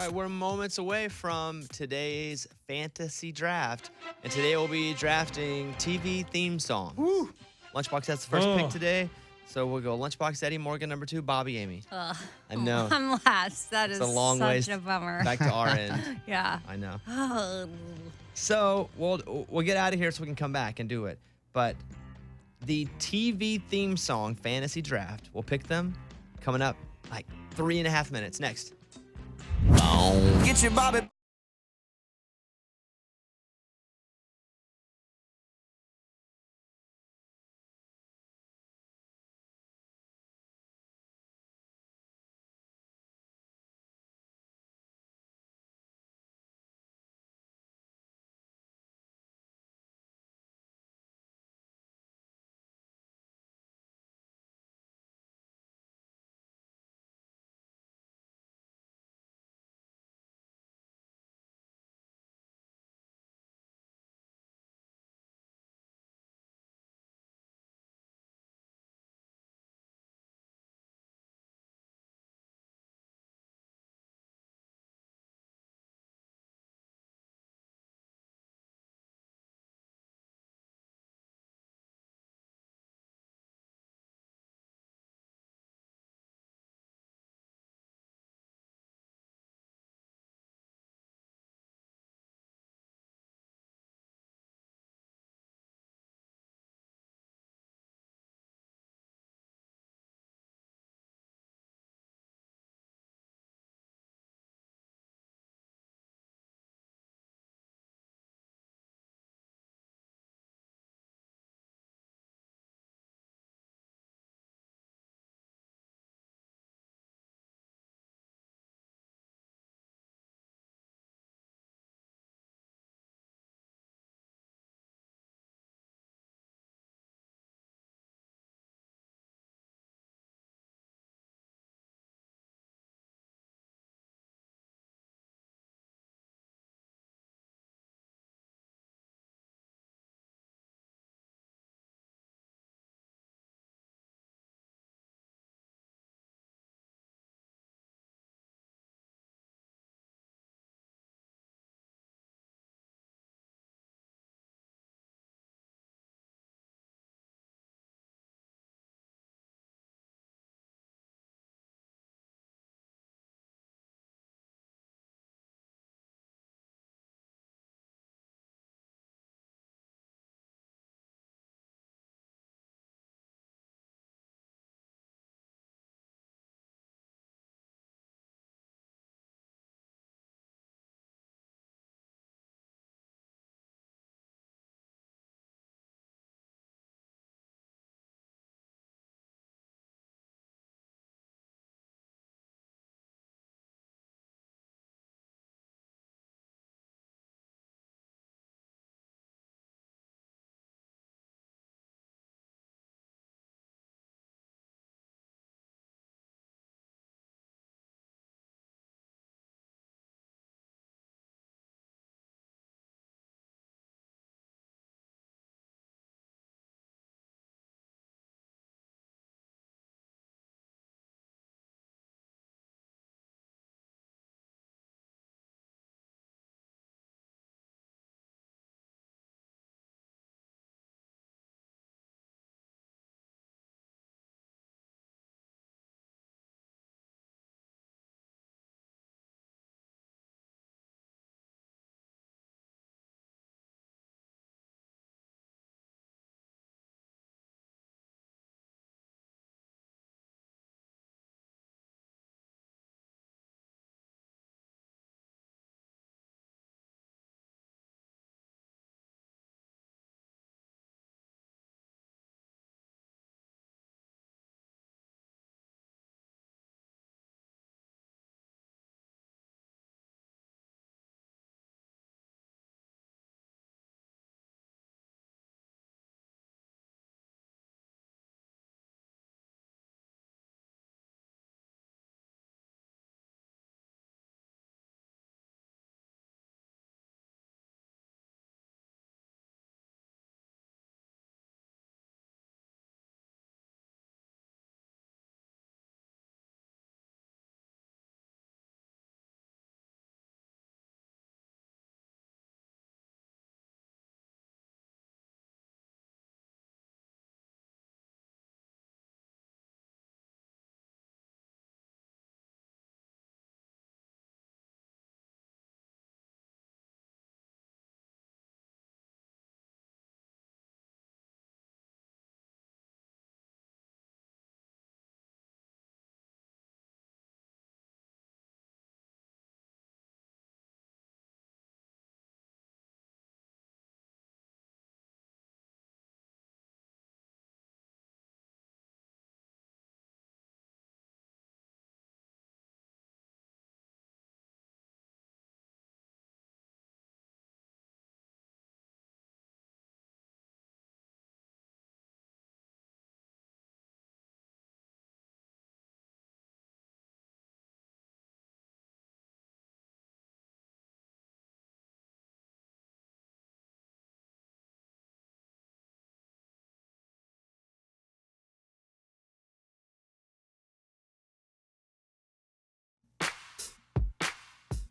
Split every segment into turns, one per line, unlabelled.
right, we're moments away from today's fantasy draft, and today we'll be drafting TV theme songs.
Woo.
Lunchbox has the first pick
Oh.
today, so we'll go Lunchbox, Eddie, Morgan, number 2, Bobby, Amy.
Ugh.
I know.
I'm last. That
It's
is
a long
such
ways
a bummer.
back to our end.
Yeah.
I know.
Oh.
So we'll get out of here so we can come back and do it. But the TV theme song fantasy draft, we'll pick them coming up like 3.5 minutes next.
Get your Bobby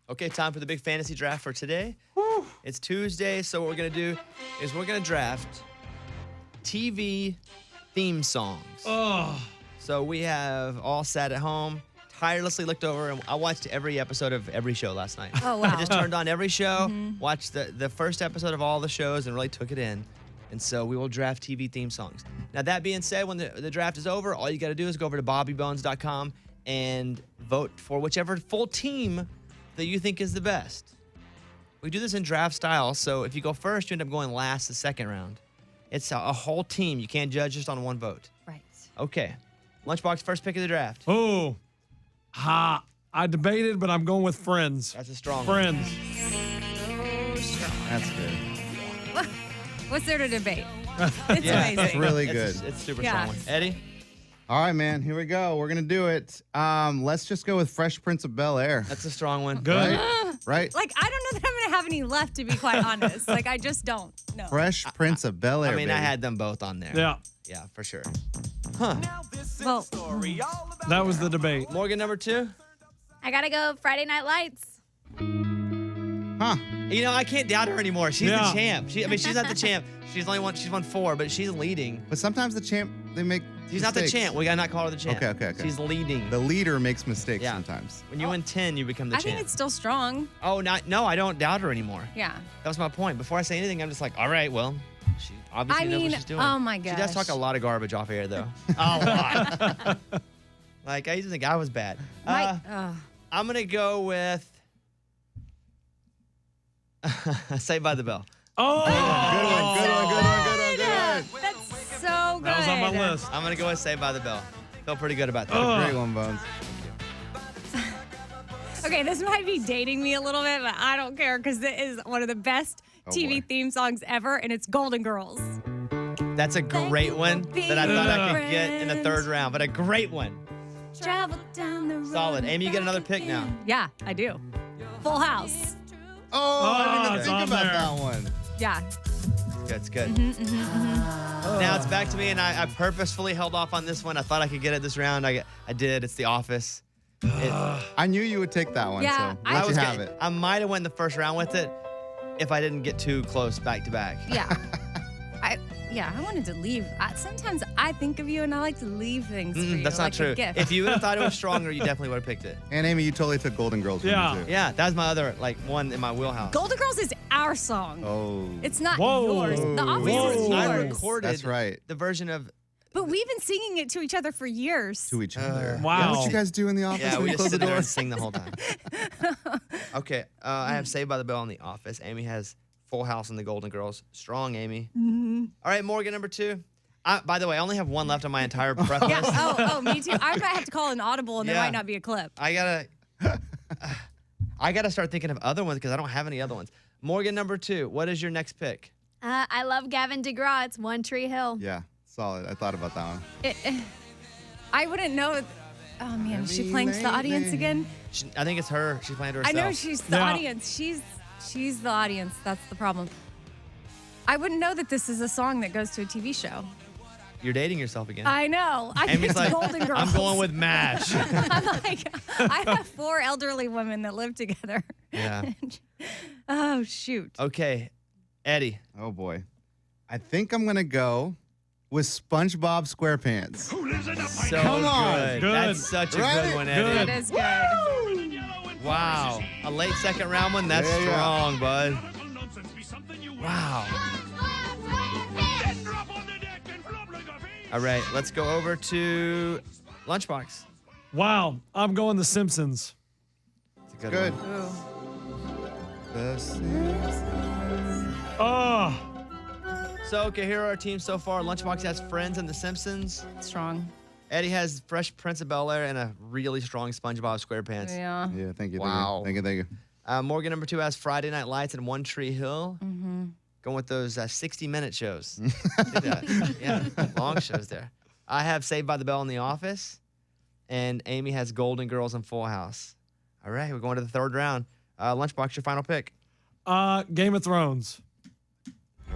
Okay, time for the big fantasy draft for today. It's Tuesday, so what we're going to do is we're going to draft TV theme songs.
Oh.
So we have all sat at home, tirelessly looked over, and I watched every episode of every show last night.
Oh, wow.
I just turned on every show, watched the first episode of all the shows, and really took it in. And so we will draft TV theme songs. Now, that being said, when the draft is over, all you got to do is go over to bobbybones.com and vote for whichever full team that you think is the best. We do this in draft style, so if you go first, you end up going last the second round. It's a whole team. You can't judge just on one vote.
Right.
Okay. Lunchbox, first pick of the draft.
Oh. Ha. I debated, but I'm going with Friends.
That's a strong one.
Friends.
That's good.
What's there to debate? It's
Yeah.
amazing.
That's really
It's
good.
it's super
Yeah.
strong one. Eddie?
All right, man. Here we go. We're gonna do it. Let's just go with Fresh Prince of Bel-Air.
That's a strong one.
Good.
Right?
Like, I don't know that I'm going to have any left, to be quite honest. Like, I just don't. No.
Fresh Prince of Bel-Air.
I mean, I
baby.
had them both on there.
Yeah.
Yeah, for sure.
Well,
That was the debate.
Morgan, number 2?
I gotta go Friday Night Lights.
Huh?
You know, I can't doubt her anymore. She's
Yeah.
the champ. She's not the champ. She's won 4, but she's leading.
But sometimes the champ they make.
She's not the
mistakes.
champ. We gotta not call her the champ.
Okay.
She's leading.
The leader makes mistakes
Yeah.
sometimes.
When you win 10, you become the
I think
champ.
it's still strong.
Oh, no, I don't doubt her anymore.
Yeah.
That was my point. Before I say anything, I'm just like, all right, well, she obviously
I
knows
mean,
what she's doing.
oh my
She does talk
gosh.
a lot of garbage off air, though. A lot. Like, I used to think I was bad. I'm going to go with Saved by the Bell.
Oh.
Good one.
That's so good.
That was on my list.
I'm going to go with Saved by the Bell. Feel pretty good about that.
Great one, Bones.
Okay, this might be dating me a little bit, but I don't care because it is one of the best TV
boy.
theme songs ever, and it's Golden Girls.
That's a great one that I thought I could get in the third
friends.
round, but a great one.
Travel down the road.
Solid. Amy, you get another pick now.
Yeah, I do. Full House.
Oh, I didn't even
it's
think
on
about
there.
that one.
Yeah.
It's good. Now it's back to me, and I purposefully held off on this one. I thought I could get it this round. I did. It's The Office.
I knew you would take that one,
Yeah,
so
I
let you
was
have
gonna-
it.
I might have won the first round with it if I didn't get too close back to back.
Yeah. I wanted to leave. Sometimes I think of you and I like to leave things for you.
That's not
like
true.
A gift.
If you would have thought it was stronger, you definitely would have picked it.
And Amy, you totally took Golden Girls from
Yeah.
me too.
Yeah, that was my other one in my wheelhouse.
Golden Girls is our song.
Oh.
It's not
Whoa.
yours. The Office
Whoa.
is
I
yours.
recorded
That's right.
the version of.
But we've been singing it to each other for years.
To each other.
Wow.
What you guys do in the office
Yeah,
when
we
you
just
close the
sit there
door?
and sing the whole time. Okay, I have Saved by the Bell in The Office. Amy has Full House and The Golden Girls. Strong, Amy. All right, Morgan, number 2. By the way, I only have one left on my entire prep
Yeah.
list.
Oh, me too. I might have to call an audible, and there
Yeah.
might not be a clip.
I gotta start thinking of other ones because I don't have any other ones. Morgan, number 2. What is your next pick?
I love Gavin DeGraw. It's One Tree Hill.
Yeah, solid. I thought about that one.
I wouldn't know. Oh man, is she
Maybe
playing to the audience
lately.
again?
I think it's her. She's playing to herself.
I know she's the
Yeah.
audience. She's the audience. That's the problem. I wouldn't know that this is a song that goes to a TV show.
You're dating yourself again.
I know. I
Amy's
picked
like,
Golden Girls.
I'm going with MASH.
I'm like, I have 4 elderly women that live together.
Yeah.
Oh shoot.
Okay, Eddie.
Oh boy. I think I'm gonna go with SpongeBob SquarePants.
So
Come on.
good.
Good.
That's such a
Right?
good one,
Good.
Eddie.
That is good.
Wow. A late second round one? That's
Yeah, yeah.
strong, bud. Wow. All right, let's go over to Lunchbox.
Wow. I'm going The Simpsons.
It's a
Good.
one.
Ooh.
The Simpsons.
Oh.
So, okay, here are our teams so far. Lunchbox has Friends and The Simpsons.
Strong.
Eddie has Fresh Prince of Bel-Air and a really strong SpongeBob SquarePants.
Yeah.
Yeah, thank you.
Wow.
Thank you.
Morgan, number 2, has Friday Night Lights and One Tree Hill.
Mm-hmm.
Going with those 60-minute shows. Yeah, long shows there. I have Saved by the Bell in The Office. And Amy has Golden Girls and Full House. All right, we're going to the third round. Lunchbox, your final pick.
Game of Thrones.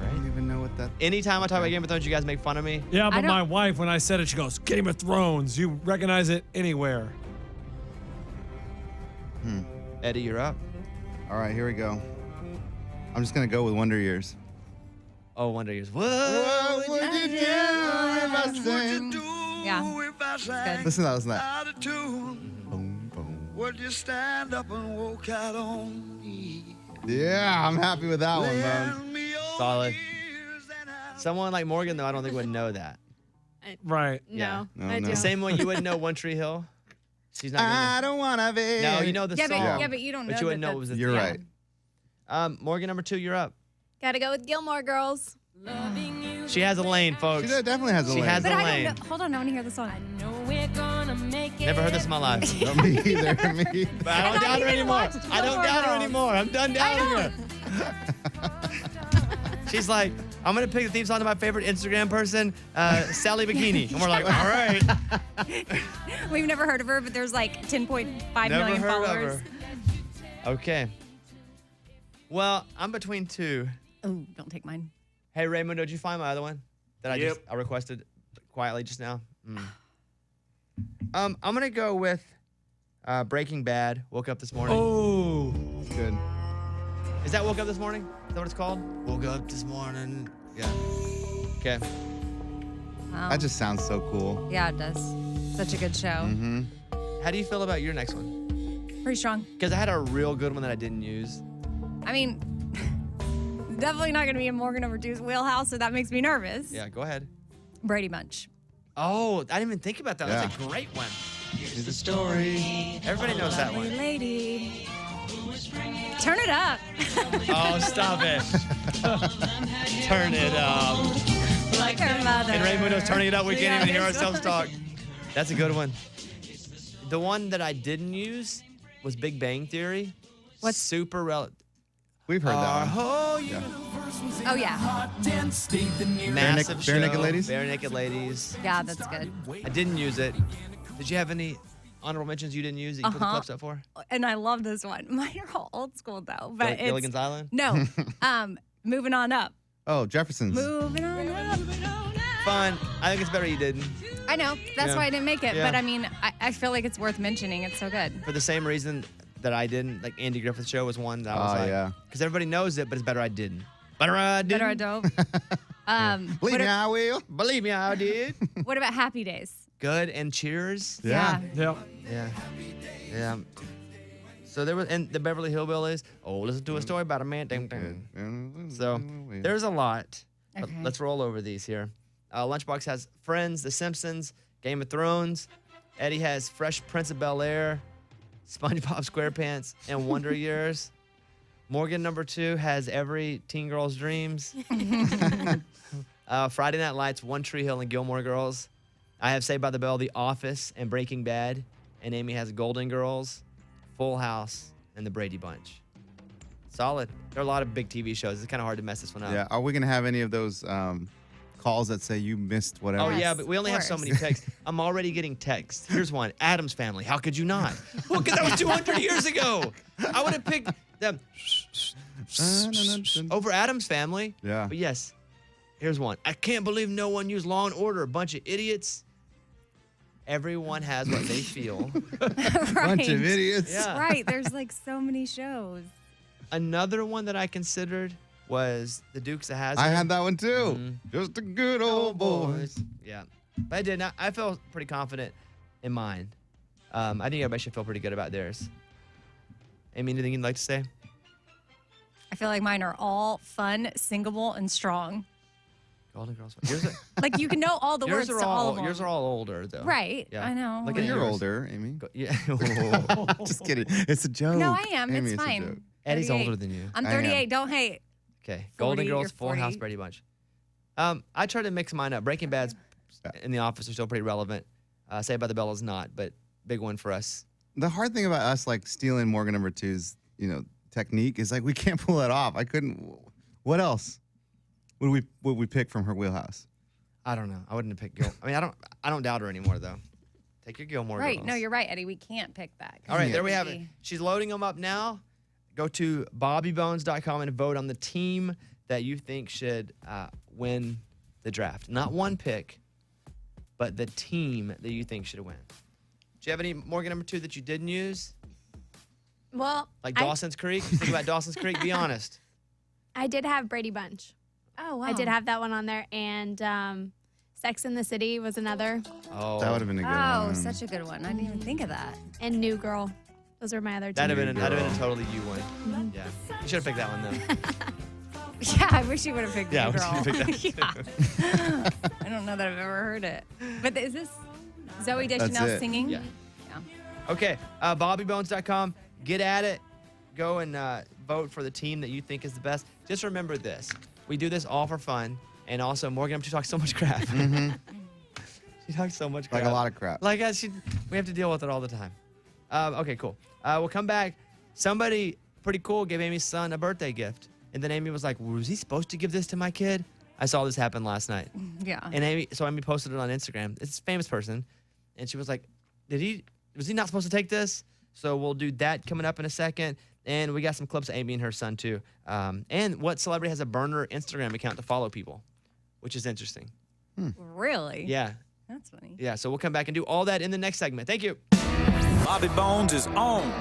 I don't even know what that.
Anytime I talk about Game of Thrones, you guys make fun of me.
Yeah,
I
but
don't-
my wife, when I said it, she goes, Game of Thrones. You recognize it anywhere.
Eddie, you're up.
All right, here we go. I'm just gonna go with Wonder Years.
Oh, Wonder Years. What?
What would you do if I sang?
Yeah. It's good.
Listen to that.
Out of tune,
Boom, boom.
would you stand up and walk out on me?
Yeah, I'm happy with that one, man.
Lend me your
Solid.
ears and I'll
Someone like Morgan, though, I don't think would know that.
Right.
Yeah.
No,
No,
I
no.
do.
The same way you wouldn't know One Tree Hill. She's not
I
gonna.
don't wanna be.
No, you know the
Yeah,
song.
but you don't know.
But you wouldn't
that
know it was a
that's-
You're
thing.
right.
Morgan, number 2, you're up.
Gotta go with Gilmore Girls.
She has a lane,
She
folks.
definitely has a
She
lane.
has
But
a
I
lane.
don't know. Hold on, I want to hear the song.
Never heard this in my life.
No, me either. Me.
But I don't
thought
doubt
you
her
didn't
anymore.
watch
I don't
Gilmore
doubt her
Girls.
anymore. I'm done doubting her. She's like, I'm gonna pick the theme song to my favorite Instagram person, Sally Bikini, and we're like, all right.
We've never heard of her, but there's like 10.5
Never
million
heard
followers.
of her. Okay. Well, I'm between 2.
Oh, don't take mine.
Hey Raymond, did you find my other one that I requested quietly just now? I'm gonna go with Breaking Bad. Woke up this morning.
Oh.
Good.
Is that Woke Up This Morning? Is that what it's called? Woke up this morning. Yeah. Okay.
Wow.
That just sounds so cool.
Yeah, it does. Such a good show.
Mm-hmm.
How do you feel about your next one?
Pretty strong.
Because I had a real good one that I didn't use.
I mean, definitely not going to be in Morgan number 2's wheelhouse, so that makes me nervous.
Yeah, go ahead.
Brady Bunch.
Oh, I didn't even think about that. That's a great one.
Here's the story.
Everybody knows that
Lovely
one.
lady. Turn it up.
Oh, stop it. Turn it up.
Like her mother.
And Raymundo's turning it up. We can't even hear ourselves talk. That's a good one. The one that I didn't use was Big Bang Theory.
What's-
super relevant?
We've heard that one.
whole
Oh, yeah.
massive
Bare Naked
show,
Ladies?
Bare Naked Ladies.
Yeah, that's good.
I didn't use it. Did you have any honorable mentions you didn't use that you put the
Uh-huh.
clips up for?
And I love this one. Mine are all old school, though. But it's,
Gilligan's Island?
no. Moving on up.
Oh, Jefferson's.
Moving on up.
Fun. I think it's better you didn't.
I know. That's
Yeah.
why I didn't make it.
Yeah.
But I mean, I feel like it's worth mentioning. It's so good.
For the same reason that I didn't. Like Andy Griffith Show was one that I was
Oh,
like,
yeah.
because everybody knows it, but it's better I didn't. Better I didn't.
Better I don't.
Believe me, I will.
Believe me, I did.
What about Happy Days?
Good and Cheers.
Yeah.
Yep.
Yeah. Yeah. So there was, and the Beverly Hillbillies. Oh, listen to a story about a man. Ding, ding. So there's a lot. But
Okay.
let's roll over these here. Lunchbox has Friends, The Simpsons, Game of Thrones. Eddie has Fresh Prince of Bel Air, SpongeBob SquarePants, and Wonder Years. Morgan number 2 has every teen girl's dreams. Friday Night Lights, One Tree Hill, and Gilmore Girls. I have Saved by the Bell, The Office, and Breaking Bad. And Amy has Golden Girls, Full House, and The Brady Bunch. Solid. There are a lot of big TV shows. It's kind of hard to mess this one up.
Yeah. Are we gonna have any of those calls that say you missed whatever?
Oh,
Yes,
yeah, but we only
of
have so
course.
many texts. I'm already getting texts. Here's one. Addams Family. How could you not? Well, because that was 200 years ago. I would have picked them over Addams Family.
Yeah.
But yes, here's one. I can't believe no one used Law and Order. A bunch of idiots. Everyone has what they feel.
Right.
Bunch of idiots.
Yeah.
Right. There's like so many shows.
Another one that I considered was The Dukes of Hazzard.
I had that one too.
Mhm.
Just a good old boy.
Yeah. But I did not. I felt pretty confident in mine. I think everybody should feel pretty good about theirs. Amy, anything you'd like to say?
I feel like mine are all fun, singable, and strong.
Golden Girls. Yours are,
Like you can know all the words
yours
to
are
all
all
of them.
yours are all older though.
Right.
Yeah.
I know.
Look
But
at
you're
yours.
older, Amy.
Yeah.
Just kidding. It's a joke.
No, I am.
Amy,
It's
a joke.
fine.
Eddie's
38.
older than you.
I'm
I am.
38. Don't hate.
Okay. Golden
40,
Girls,
you're
Full House,
40.
Brady Bunch. I tried to mix mine up. Breaking Bad's and The Office are still pretty relevant. Saved by the Bell is not, but big one for us.
The hard thing about us like stealing Morgan number 2's, technique is like we can't pull it off. I couldn't. What else would we pick from her wheelhouse?
I don't know. I wouldn't have picked Gil. I mean, I don't doubt her anymore though. Take your Gilmore
Right.
Girls.
No, you're right, Eddie. We can't pick that.
All right, there we
It'd
have it.
be-
She's loading them up now. Go to bobbybones.com and vote on the team that you think should win the draft. Not one pick, but the team that you think should win. Do you have any Morgan number 2 that you didn't use?
Well,
Like
I,
Dawson's Creek? You think about Dawson's Creek? Be honest.
I did have Brady Bunch.
Oh, wow.
I did have that one on there. And Sex in the City was another.
Oh,
That would have been a good
Oh,
one.
such a good one. I didn't even think of that.
And New Girl. Those are my other two.
that'd have
Girl.
been a totally you one. Yeah, you should have picked that one though.
Yeah, I wish you would have picked
Yeah, I
New
wish
Girl.
you picked that
Yeah. I don't know that I've ever heard it. But is this Zoe Deschanel
it.
singing?
Yeah.
Yeah.
Okay, BobbyBones.com. Get at it. Go and vote for the team that you think is the best. Just remember this: we do this all for fun, and also Morgan, she talks so much crap. She talks so much crap.
Like a lot of crap.
Like we have to deal with it all the time. Okay, cool. We'll come back. Somebody pretty cool gave Amy's son a birthday gift, and then Amy was like, "Was he supposed to give this to my kid?" I saw this happen last night,
Yeah.
and Amy posted it on Instagram. It's a famous person, and she was like, Was he not supposed to take this?" So we'll do that coming up in a second, and we got some clips of Amy and her son too, and what celebrity has a burner Instagram account to follow people, which is interesting.
Really?
Yeah,
That's funny.
yeah. So we'll come back and do all that in the next segment. Thank you.
Bobby Bones is on.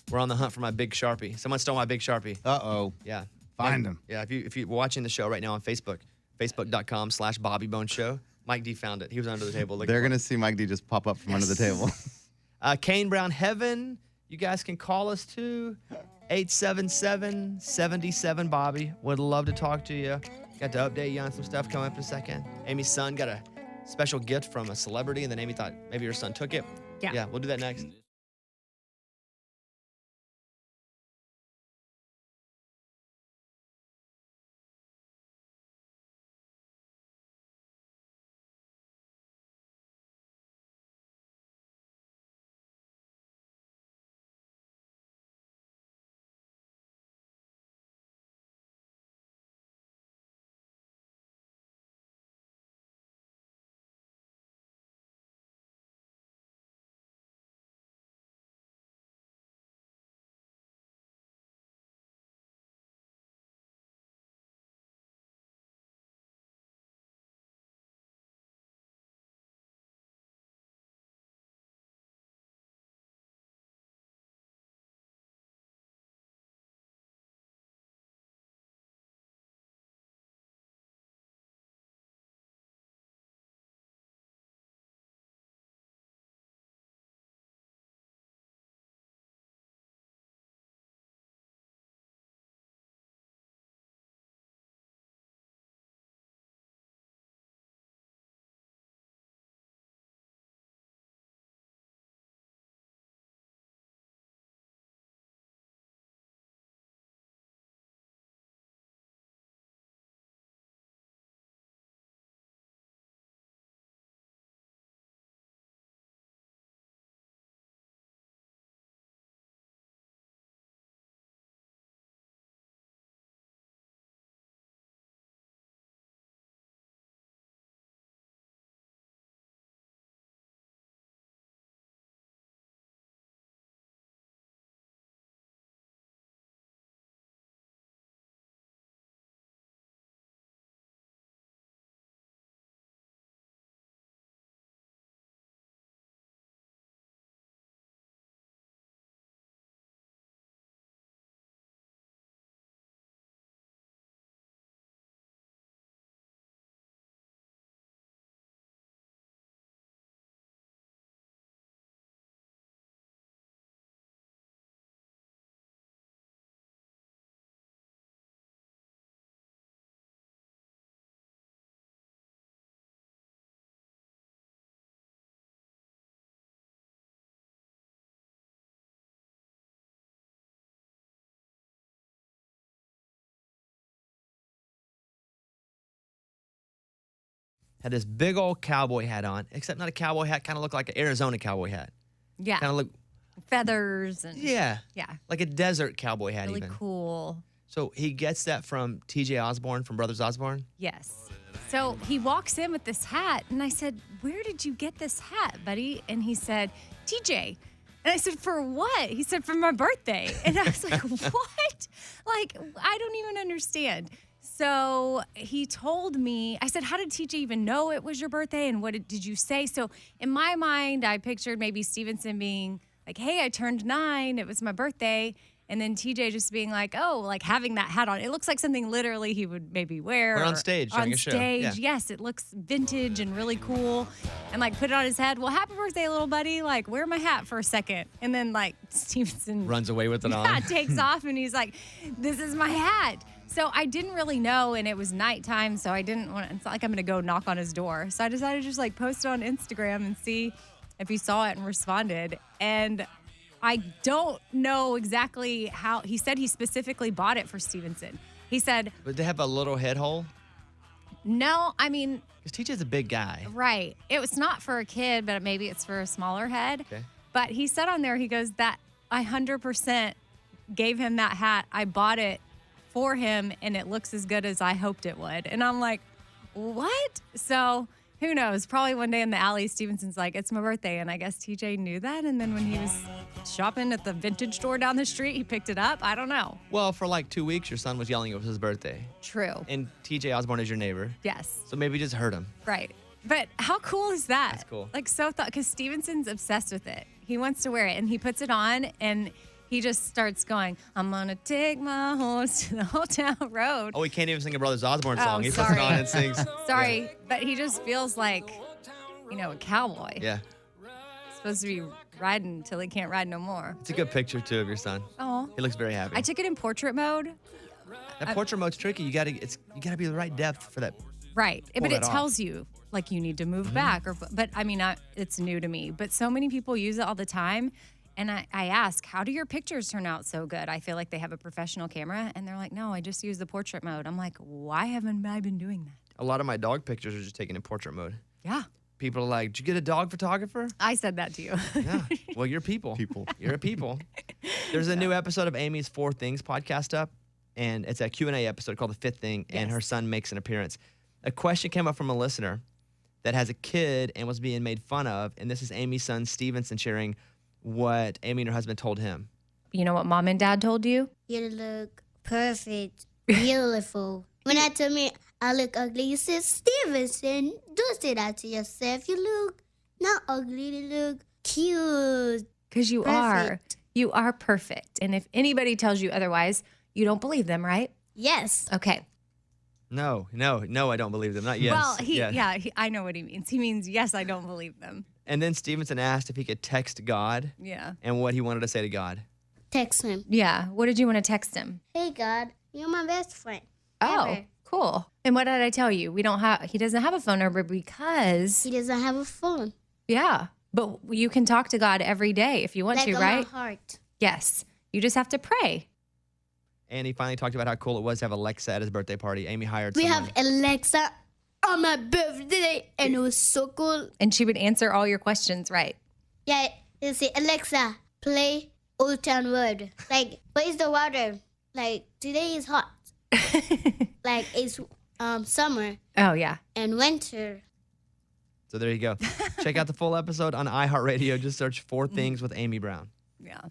We're on the hunt for my big Sharpie. Someone stole my big Sharpie.
Uh-oh.
Yeah.
Find him.
Yeah, if you're watching the show right now on Facebook, facebook.com/BobbyBoneShow, Mike D found it. He was under the table looking
They're
for it.
going to see Mike D just pop up from under the table.
Kane Brown Heaven, you guys can call us too. 877-77-Bobby. Would love to talk to you. Got to update you on some stuff coming up in a second. Amy's son got a special gift from a celebrity, and then Amy thought maybe her son took it.
Yeah.
Yeah, we'll do that next. Had this big old cowboy hat on, except not a cowboy hat, kind of looked like an Arizona cowboy hat.
Yeah.
Kind of look,
Feathers and
yeah,
yeah.
like a desert cowboy hat
Really
even.
cool.
So he gets that from TJ Osborne from Brothers Osborne.
Yes. So he walks in with this hat, and I said, "Where did you get this hat, buddy?" And he said, "TJ." And I said, "For what?" He said, "For my birthday." And I was like, "What?" Like, I don't even understand. So he told me, I said, "How did TJ even know it was your birthday? And what did you say?" So in my mind, I pictured maybe Stevenson being like, "Hey, I turned 9. It was my birthday." And then TJ just being like, "Oh, like having that hat on. It looks like something literally he would maybe wear.
We're on
or
stage
On
during a show.
stage,
Yeah.
yes. It looks vintage and really cool." And like put it on his head. "Well, happy birthday, little buddy. Like, wear my hat for a second." And then like Stevenson
Runs away with it
yeah,
on.
takes off and he's like, "This is my hat." So I didn't really know, and it was nighttime, so I didn't want. It's not like I'm gonna go knock on his door. So I decided to just like post it on Instagram and see if he saw it and responded. And I don't know exactly how. He said he specifically bought it for Stevenson. He said,
But they have a little head hole.
"No, I mean,
Because TJ's a big guy.
right. It was not for a kid, but maybe it's for a smaller head."
Okay.
But he said on there, he goes, "That I 100% gave him that hat. I bought it for him, and it looks as good as I hoped it would." And I'm like, "What?" So who knows? Probably one day in the alley, Stevenson's like, "It's my birthday." And I guess TJ knew that. And then when he was shopping at the vintage store down the street, he picked it up. I don't know.
Well, for like 2 weeks, your son was yelling it was his birthday.
True.
And TJ Osborne is your neighbor.
Yes.
So maybe just hurt him.
Right. But how cool is that?
That's cool.
Like, so thought, because Stevenson's obsessed with it. He wants to wear it, and he puts it on, and he just starts going, I'm going to take my horse to the Old Town Road.
Oh, he can't even sing a Brothers Osborne
Oh,
song. He puts
sorry.
it on and sings.
Sorry, but he just feels like, a cowboy.
Yeah.
Supposed to be riding till he can't ride no more.
It's a good picture, too, of your son.
Oh.
He looks very happy.
I took it in portrait mode.
That portrait mode's tricky. You gotta be the right depth for that.
Right. But
Pull
it
that off.
tells you, like, you need to move back. But I mean, it's new to me. But so many people use it all the time. And I ask, how do your pictures turn out so good? I feel like they have a professional camera. And they're like, no, I just use the portrait mode. I'm like, why haven't I been doing that?
A lot of my dog pictures are just taken in portrait mode.
Yeah.
People are like, did you get a dog photographer?
I said that to you.
Yeah. Well, you're people.
People.
You're a people. There's a new episode of Amy's Four Things podcast up, and it's a Q&A episode called The Fifth Thing, and
Yes.
her son makes an appearance. A question came up from a listener that has a kid and was being made fun of, and this is Amy's son, Stevenson, sharing what Amy and her husband told him.
You know what mom and dad told you?
You look perfect, beautiful. When I tell me I look ugly, you say, Stevenson, don't say that to yourself. You look not ugly, you look cute.
Because you are.
Perfect.
You are perfect. And if anybody tells you otherwise, you don't believe them, right?
Yes.
Okay.
No, I don't believe them. Not yes.
Well,
Yes.
I know what he means. He means, yes, I don't believe them.
And then Stevenson asked if he could text God
Yeah.
and what he wanted to say to God.
Text him.
Yeah. What did you want to text him?
Hey, God, you're my best friend.
Oh,
Ever.
cool. And what did I tell you? He doesn't have a phone number because,
He doesn't have a phone.
yeah. But you can talk to God every day if you want
Like
to,
on
right?
my heart.
Yes. You just have to pray.
And he finally talked about how cool it was to have Alexa at his birthday party. Amy hired
We
someone.
have Alexa on my birthday, and it was so cool.
And she would answer all your questions, right?
Yeah, you say, Alexa, play Old Town Road. Like, what is the weather? Like, today is hot. Like, it's summer
Oh, yeah.
and winter.
So there you go. Check out the full episode on iHeartRadio. Just search Four Things with Amy Brown.
Yeah.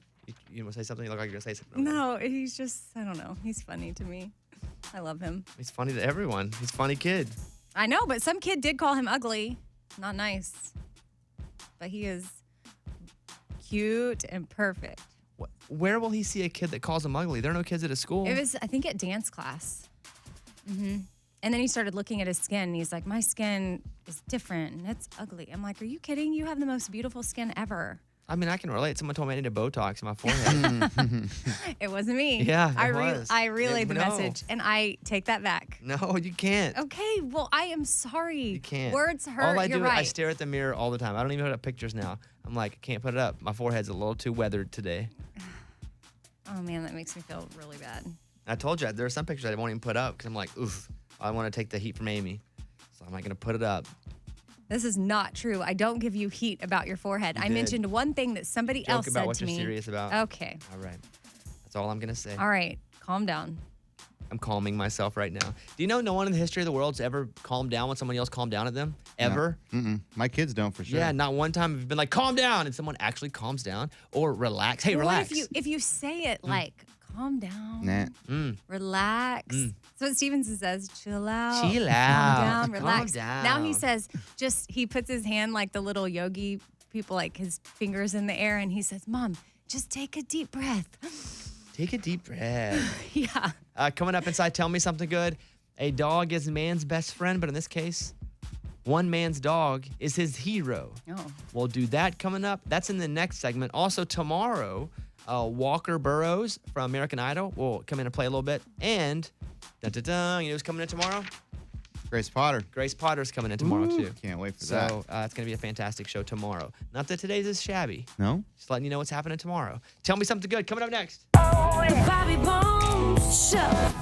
You want to say something? You look like you're going to say something.
No, he's just, I don't know. He's funny to me. I love him.
He's funny to everyone. He's a funny kid.
I know, but some kid did call him ugly. Not nice. But he is cute and perfect.
Where will he see a kid that calls him ugly? There are no kids at his school.
It was, I think, at dance class. And then he started looking at his skin. And he's like, my skin is different and it's ugly. I'm like, are you kidding? You have the most beautiful skin ever.
I mean, I can relate. Someone told me I needed Botox in my forehead.
It wasn't me.
Yeah, it was.
I relayed the
No.
message, and I take that back.
No, you can't.
Okay, well, I am sorry.
You can't.
Words hurt.
All I
You're
do,
right.
I stare at the mirror all the time. I don't even put up pictures now. I'm like, I can't put it up. My forehead's a little too weathered today.
Oh man, that makes me feel really bad.
I told you, there are some pictures I won't even put up because I'm like, oof, I want to take the heat from Amy. So I'm not going to put it up.
This is not true. I don't give you heat about your forehead.
You
I
did.
mentioned one thing that somebody
Joke
else
about
said
what
to
you're
me.
serious about.
Okay.
All right. That's all I'm going to say.
All right. Calm down.
I'm calming myself right now. Do you know no one in the history of the world's ever calmed down when someone else calmed down at them? Ever?
Mm-mm. My kids don't for sure.
Yeah, not one time have you been like, calm down, and someone actually calms down or relax. Hey,
What
relax.
if you say it like, calm down,
Nah.
relax. So what Stevenson says, chill out,
Chill
calm
out,
down,
calm
relax. Now he
down.
says, he puts his hand like the little yogi people, like his fingers in the air, and he says, Mom, just take a deep breath.
Take a deep breath.
Yeah.
Coming up inside, Tell Me Something Good. A dog is man's best friend, but in this case, one man's dog is his hero.
Oh.
We'll do that coming up. That's in the next segment. Also, tomorrow, Walker Burrows from American Idol will come in and play a little bit. And, dun-dun-dun, you know who's coming in tomorrow?
Grace Potter.
Grace Potter's coming in tomorrow, too.
Can't wait for that.
So it's going to be a fantastic show tomorrow. Not that today's is shabby.
No?
Just letting you know what's happening tomorrow. Tell Me Something Good coming up next.
The Bobby Bones Show.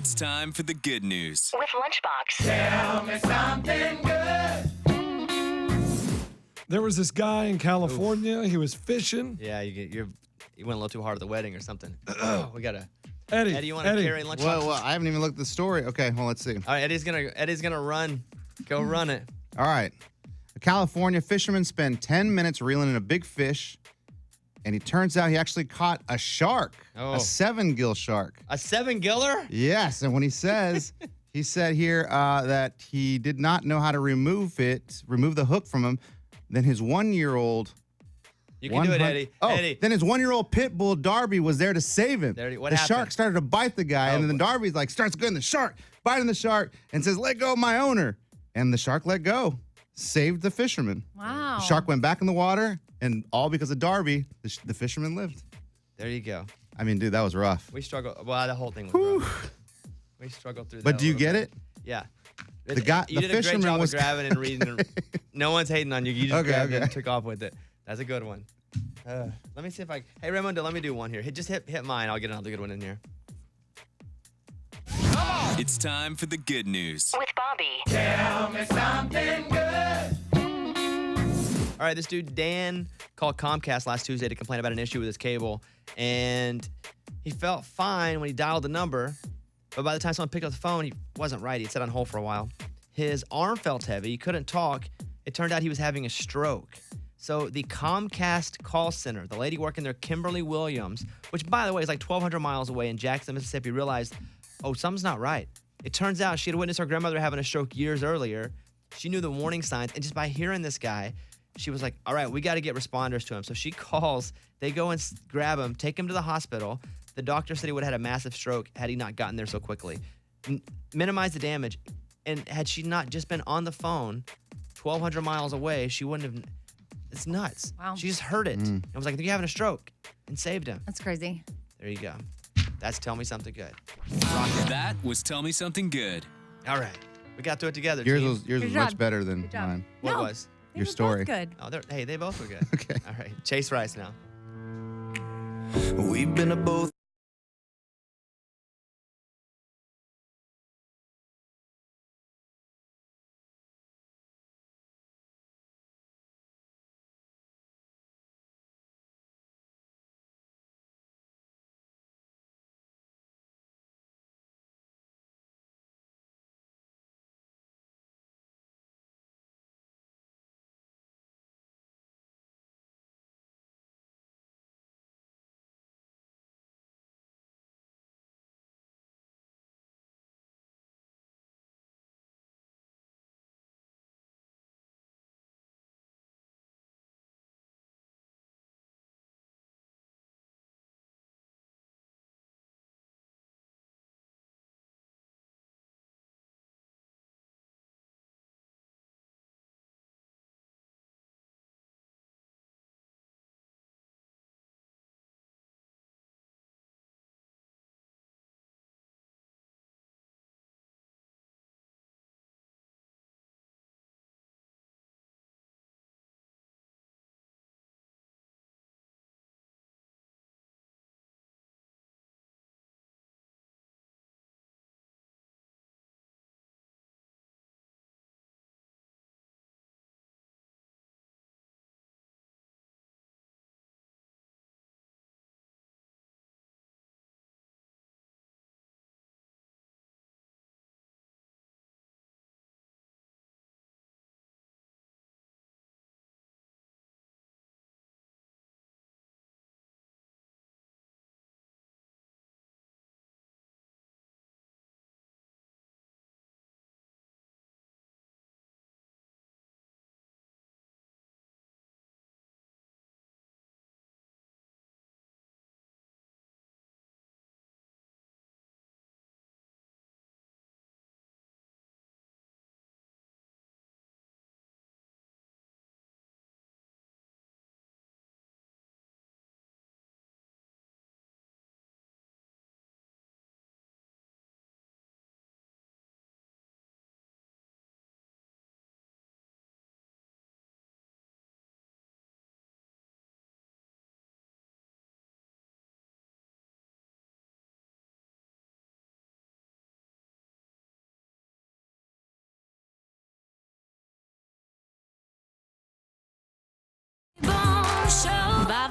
It's time for the good news.
With Lunchbox.
There was this guy in California. He was fishing.
Yeah, you went a little too hard at the wedding or something. We gotta.
Eddie,
Eddie, you want to carry lunchbox?
Well, I haven't even looked at the story. Okay, well, let's see.
All right, Eddie's gonna run. Go run it.
All right. A California fisherman spent 10 minutes reeling in a big fish, and he turns out he actually caught a shark,
Oh.
a 7-gill shark.
A 7-giller?
Yes, and when he says, he said here that he did not know how to remove the hook from him, then his 1-year-old.
You can do it, Eddie.
Oh,
Eddie.
then his 1-year-old pit bull Darby was there to save him.
What
the
happened?
shark started to bite the guy, and then Darby's like starts getting the shark, biting the shark, and says, "Let go of my owner." And the shark let go, saved the fisherman.
Wow.
The shark went back in the water, and all because of Darby, the fisherman lived.
There you go.
I mean, dude, that was rough.
We struggled. Well, the whole thing was rough. We struggled through that.
But do you
a
get
little
it?
bit. Yeah.
The
You
guy-
did
the
a great
fisherman
job
was-
of grabbing and reading. No one's hating on you. You just
Okay,
grabbed it
okay.
and took off with it. That's a good one. Let me see if I. Hey, Raymundo, let me do one here. Just hit mine. I'll get another good one in here.
It's time for the good news.
With Bobby.
All right, this dude Dan called Comcast last Tuesday to complain about an issue with his cable, and he felt fine when he dialed the number, but by the time someone picked up the phone, he wasn't right. He'd sat on hold for a while. His arm felt heavy. He couldn't talk. It turned out he was having a stroke. So the Comcast call center, the lady working there, Kimberly Williams, which by the way is like 1,200 miles away in Jackson, Mississippi, realized, oh, something's not right. It turns out she had witnessed her grandmother having a stroke years earlier. She knew the warning signs, and just by hearing this guy, she was like, all right, we got to get responders to him. So she calls, they go and grab him, take him to the hospital. The doctor said he would have had a massive stroke had he not gotten there so quickly. Minimize the damage. And had she not just been on the phone 1,200 miles away, she wouldn't have. It's nuts.
Wow.
She just heard it. And was like, I think you're having a stroke, and saved him.
That's crazy.
There you go. That's Tell Me Something Good.
That was Tell Me Something Good.
All right. We got through it together.
Yours
team.
was
Good
much
job.
better than
Good job.
mine.
What
No.
was?
They
Your
were both
story.
good.
Oh, hey, they both were good.
Okay.
All right. Chase Rice now.
We've been to both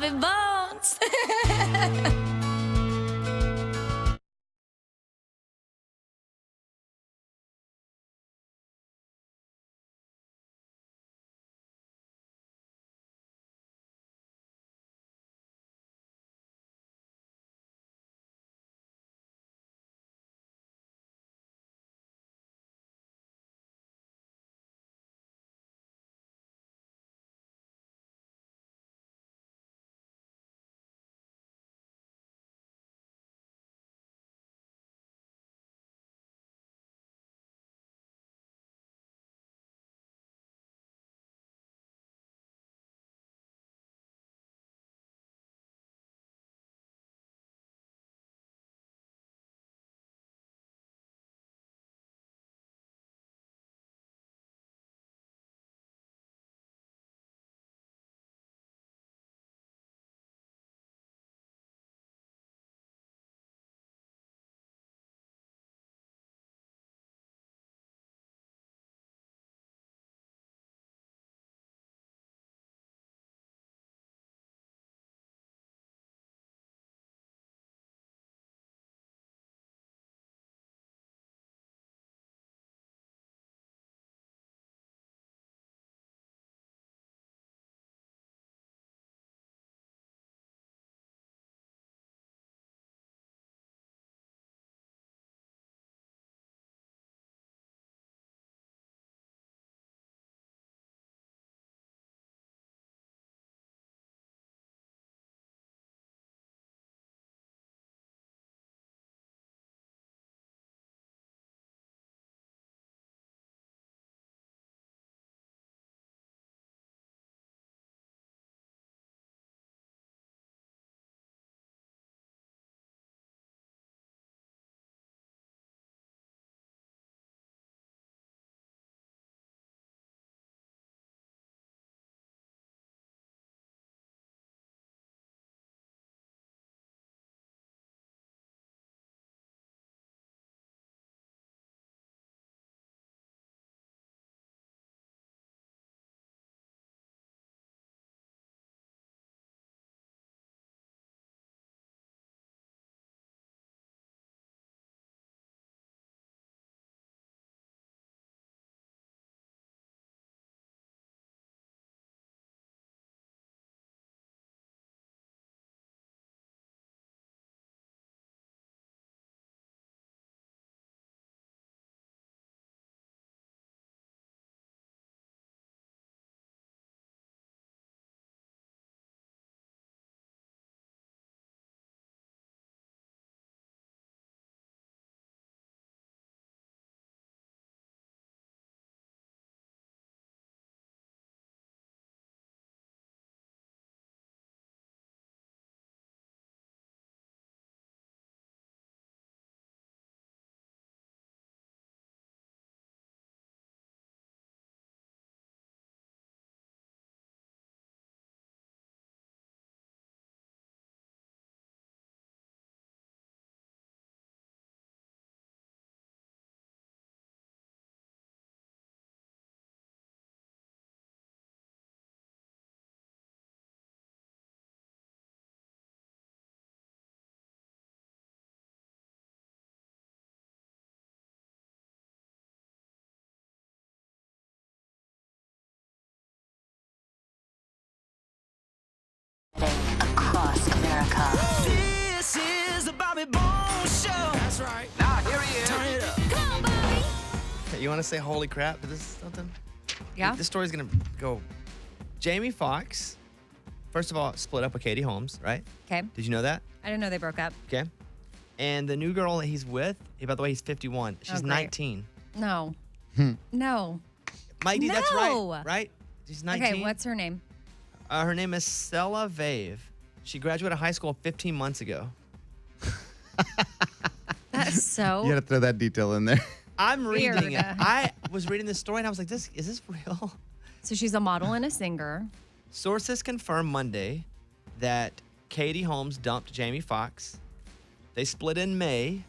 Bobby Bones. Across America.
This is the Bobby Bones Show. That's right. Now here he is. Turn it up.
Come on, Bobby.
Hey, you want to say holy crap to this something?
Yeah.
This story's going to go. Jamie Foxx, first of all, split up with Katie Holmes, right?
Okay.
Did you know that?
I didn't know they broke up.
Okay. And the new girl that he's with, by the way, he's 51. She's
great.
19.
No. No.
Mikey, that's right.
No.
Right? She's 19.
Okay, what's her name?
Her name is Stella Vave. She graduated high school 15 months ago.
That's so.
You got to throw that detail in there.
I'm reading
Weird.
it. I was reading this story and I was like, is this real?
So she's a model and a singer.
Sources confirmed Monday that Katie Holmes dumped Jamie Foxx. They split in May.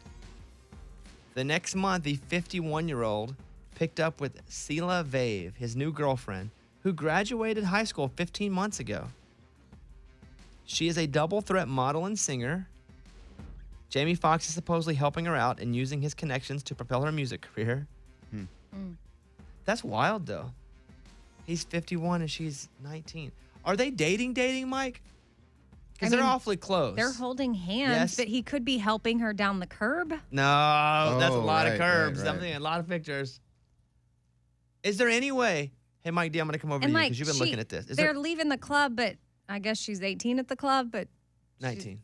The next month, the 51-year-old picked up with Sela Vave, his new girlfriend, who graduated high school 15 months ago. She is a double threat model and singer. Jamie Foxx is supposedly helping her out and using his connections to propel her music career. That's wild, though. He's 51 and she's 19. Are they dating, Mike? Because they're
mean,
awfully close.
They're holding hands,
Yes.
but he could be helping her down the curb.
No, that's a
Oh,
lot of
right,
curbs.
right, right.
I'm thinking a lot of pictures. Is there any way? Hey, Mike D, I'm going to come over
And
to you
like
because you've been looking at this. Is
they're
there
leaving the club, but I guess she's 18 at the club, but
19?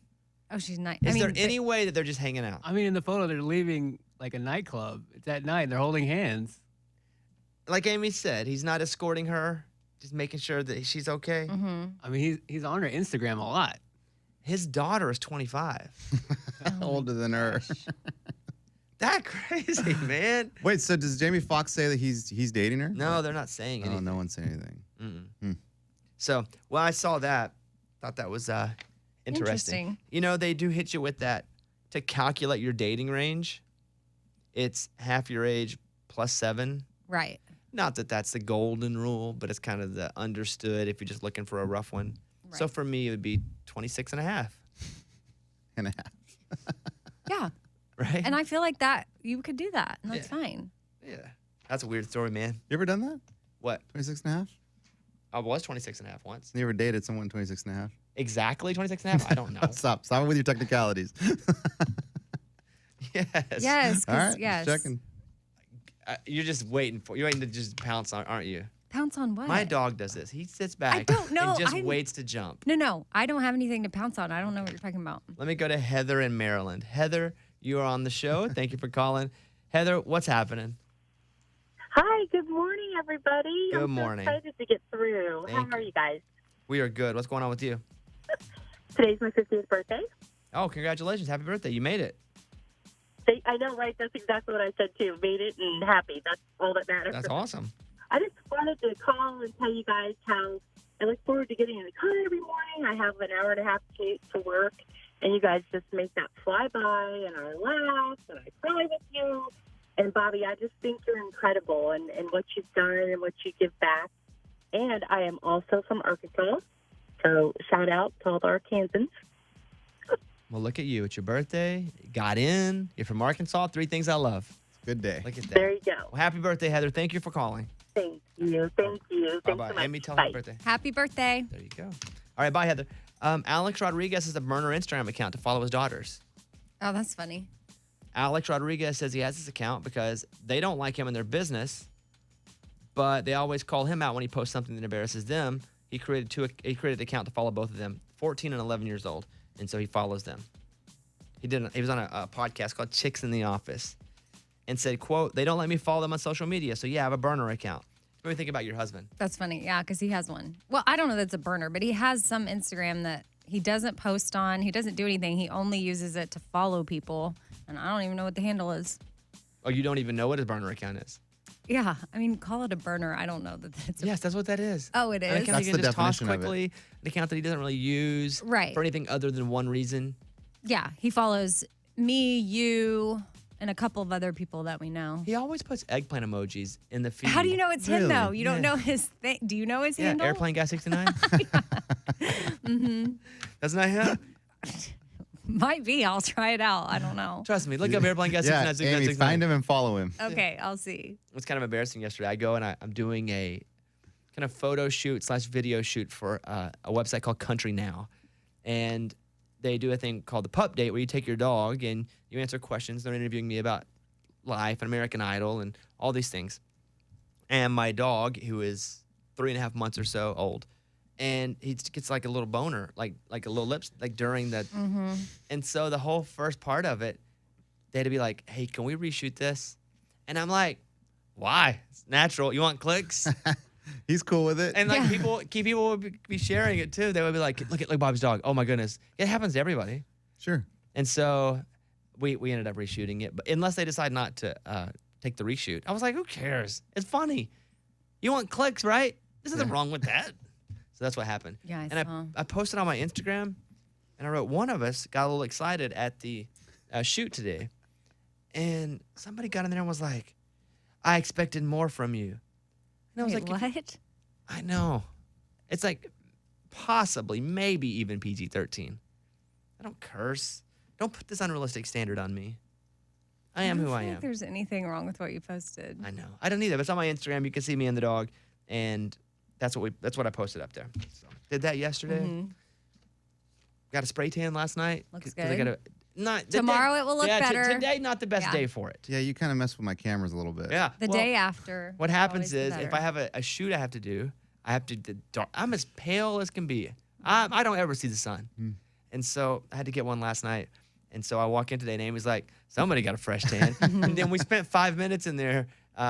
she's not.
Is there any way that they're just hanging out?
I mean, in the photo, they're leaving like a nightclub. It's at night. And they're holding hands.
Like Amy said, he's not escorting her, just making sure that she's okay.
Mm-hmm.
I mean, he's on her Instagram a lot.
His daughter is 25.
Older than her.
That crazy, man.
Wait, so does Jamie Foxx say that he's dating her?
No, they're not saying
Oh,
anything.
no one's saying anything.
So, well, I saw that. Thought that was interesting.
Interesting.
You know, they do hit you with that to calculate your dating range. It's half your age plus 7.
Right.
Not that that's the golden rule, but it's kind of the understood if you're just looking for a rough one. So
Right.
for me, it would be 26 and a half,
And a half.
Yeah.
right?
And I feel like that you could do that, and that's fine.
yeah. That's a weird story, man.
You ever done that?
What?
26 and a half?
I was 26 and a half once.
You ever dated someone 26 and a half?
Exactly 26 and a half? I don't know.
Stop with your technicalities.
Yes.
Yes. 'cause-
All right,
yes.
just checking.
You're waiting to just pounce on, aren't you?
Pounce on what?
My dog does this. He sits back
don't know.
and just
I'm-
waits to jump.
No. I don't have anything to pounce on. I don't know what you're talking about.
Let me go to Heather in Maryland. Heather, you are on the show. Thank you for calling. Heather, what's happening?
Hi, good morning, everybody.
Good
I'm
morning.
so excited to get through.
Thank
How are you guys?
We are good. What's going on with you?
Today's my 50th birthday.
Oh, congratulations. Happy birthday. You made it.
I know, right? That's exactly what I said, too. Made it and happy. That's all that matters.
That's awesome.
I just wanted to call and tell you guys how I look forward to getting in the car every morning. I have an hour and a half commute to work, and you guys just make that fly by, and I laugh, and I cry with you. And, Bobby, I just think you're incredible and what you've done and what you give back. And I am also from Arkansas, so shout out to all the Arkansans.
Well, look at you. It's your birthday. You got in. You're from Arkansas. 3 things I love.
Good day.
Look at that.
There you go.
Well, happy birthday, Heather. Thank you for calling.
Thank you. Thank you. Thanks
Bye-bye.
so much.
Amy, tell
Bye.
happy birthday.
Happy birthday.
There you go. All right, bye, Heather. Alex Rodriguez has a burner Instagram account to follow his daughters.
Oh, that's funny.
Alex Rodriguez says he has this account because they don't like him in their business, but they always call him out when he posts something that embarrasses them. He created an account to follow both of them, 14 and 11 years old, and so he follows them. He was on a podcast called Chicks in the Office and said, quote, "They don't let me follow them on social media, so yeah, I have a burner account." What do you think about your husband?
That's funny. Yeah, because he has one. Well, I don't know that's a burner, but he has some Instagram that he doesn't post on. He doesn't do anything. He only uses it to follow people. And I don't even know what the handle is.
Oh, you don't even know what his burner account is?
Yeah. I mean, call it a burner. I don't know that it's a
Yes, that's what that is.
Oh, it
An
is?
account
That's
he can
the
just toss
definition of it.
quickly, an account that he doesn't really use
Right.
for anything other than one reason.
Yeah. He follows me, you, and a couple of other people that we know.
He always puts eggplant emojis in the feed.
How do you know it's him,
Really?
though? You don't
Yeah.
know his thing. Do you know his
Yeah,
handle?
Airplane Guy 69. That's not him.
Might be. I'll try it out. I don't know.
Trust me. Look up Airplane Guy 69.
Yeah,
69,
Amy,
69.
find him and follow him.
Okay, I'll see.
It was kind of embarrassing yesterday. I go and I'm doing a kind of photo shoot / video shoot for a website called Country Now. And they do a thing called the pup date where you take your dog and you answer questions. They're interviewing me about life and American Idol and all these things. And my dog, who is 3.5 months or so old, and he gets like a little boner, like a little lips, like during the. And so the whole first part of it, they had to be like, "Hey, can we reshoot this?" And I'm like, "Why? It's natural. You want clicks?"
He's cool with it.
And like people would be sharing it too. They would be like, "Look at Bob's dog. Oh my goodness, it happens to everybody."
Sure.
And so we ended up reshooting it, but unless they decide not to take the reshoot, I was like, "Who cares? It's funny. You want clicks, right? There's nothing wrong with that." So that's what happened.
Yeah, I
and
saw.
I posted on my Instagram, and I wrote, one of us got a little excited at the shoot today, and somebody got in there and was like, "I expected more from you." And I was
Wait,
like,
what?
I know. It's like possibly, maybe even PG-13. I don't curse. Don't put this unrealistic standard on me. I am who I
don't
am.
think there's anything wrong with what you posted.
I know. I don't either. But it's on my Instagram. You can see me and the dog, and that's what I posted up there. So, did that yesterday.
Mhm.
Got a spray tan last night.
Looks
'cause I
good.
gotta, not the
Tomorrow
day-
it will look
yeah,
better.
Today, not the best
Yeah.
day for it.
Yeah, you kind of mess with my cameras a little bit.
Yeah.
The
well,
day after.
What happens
always
is
the
if
better.
I have a shoot I have to do, I have to. I'm as pale as can be. I don't ever see the sun, and so I had to get one last night. And so I walk in today, and Amy's like, "Somebody got a fresh tan." And then we spent 5 minutes in there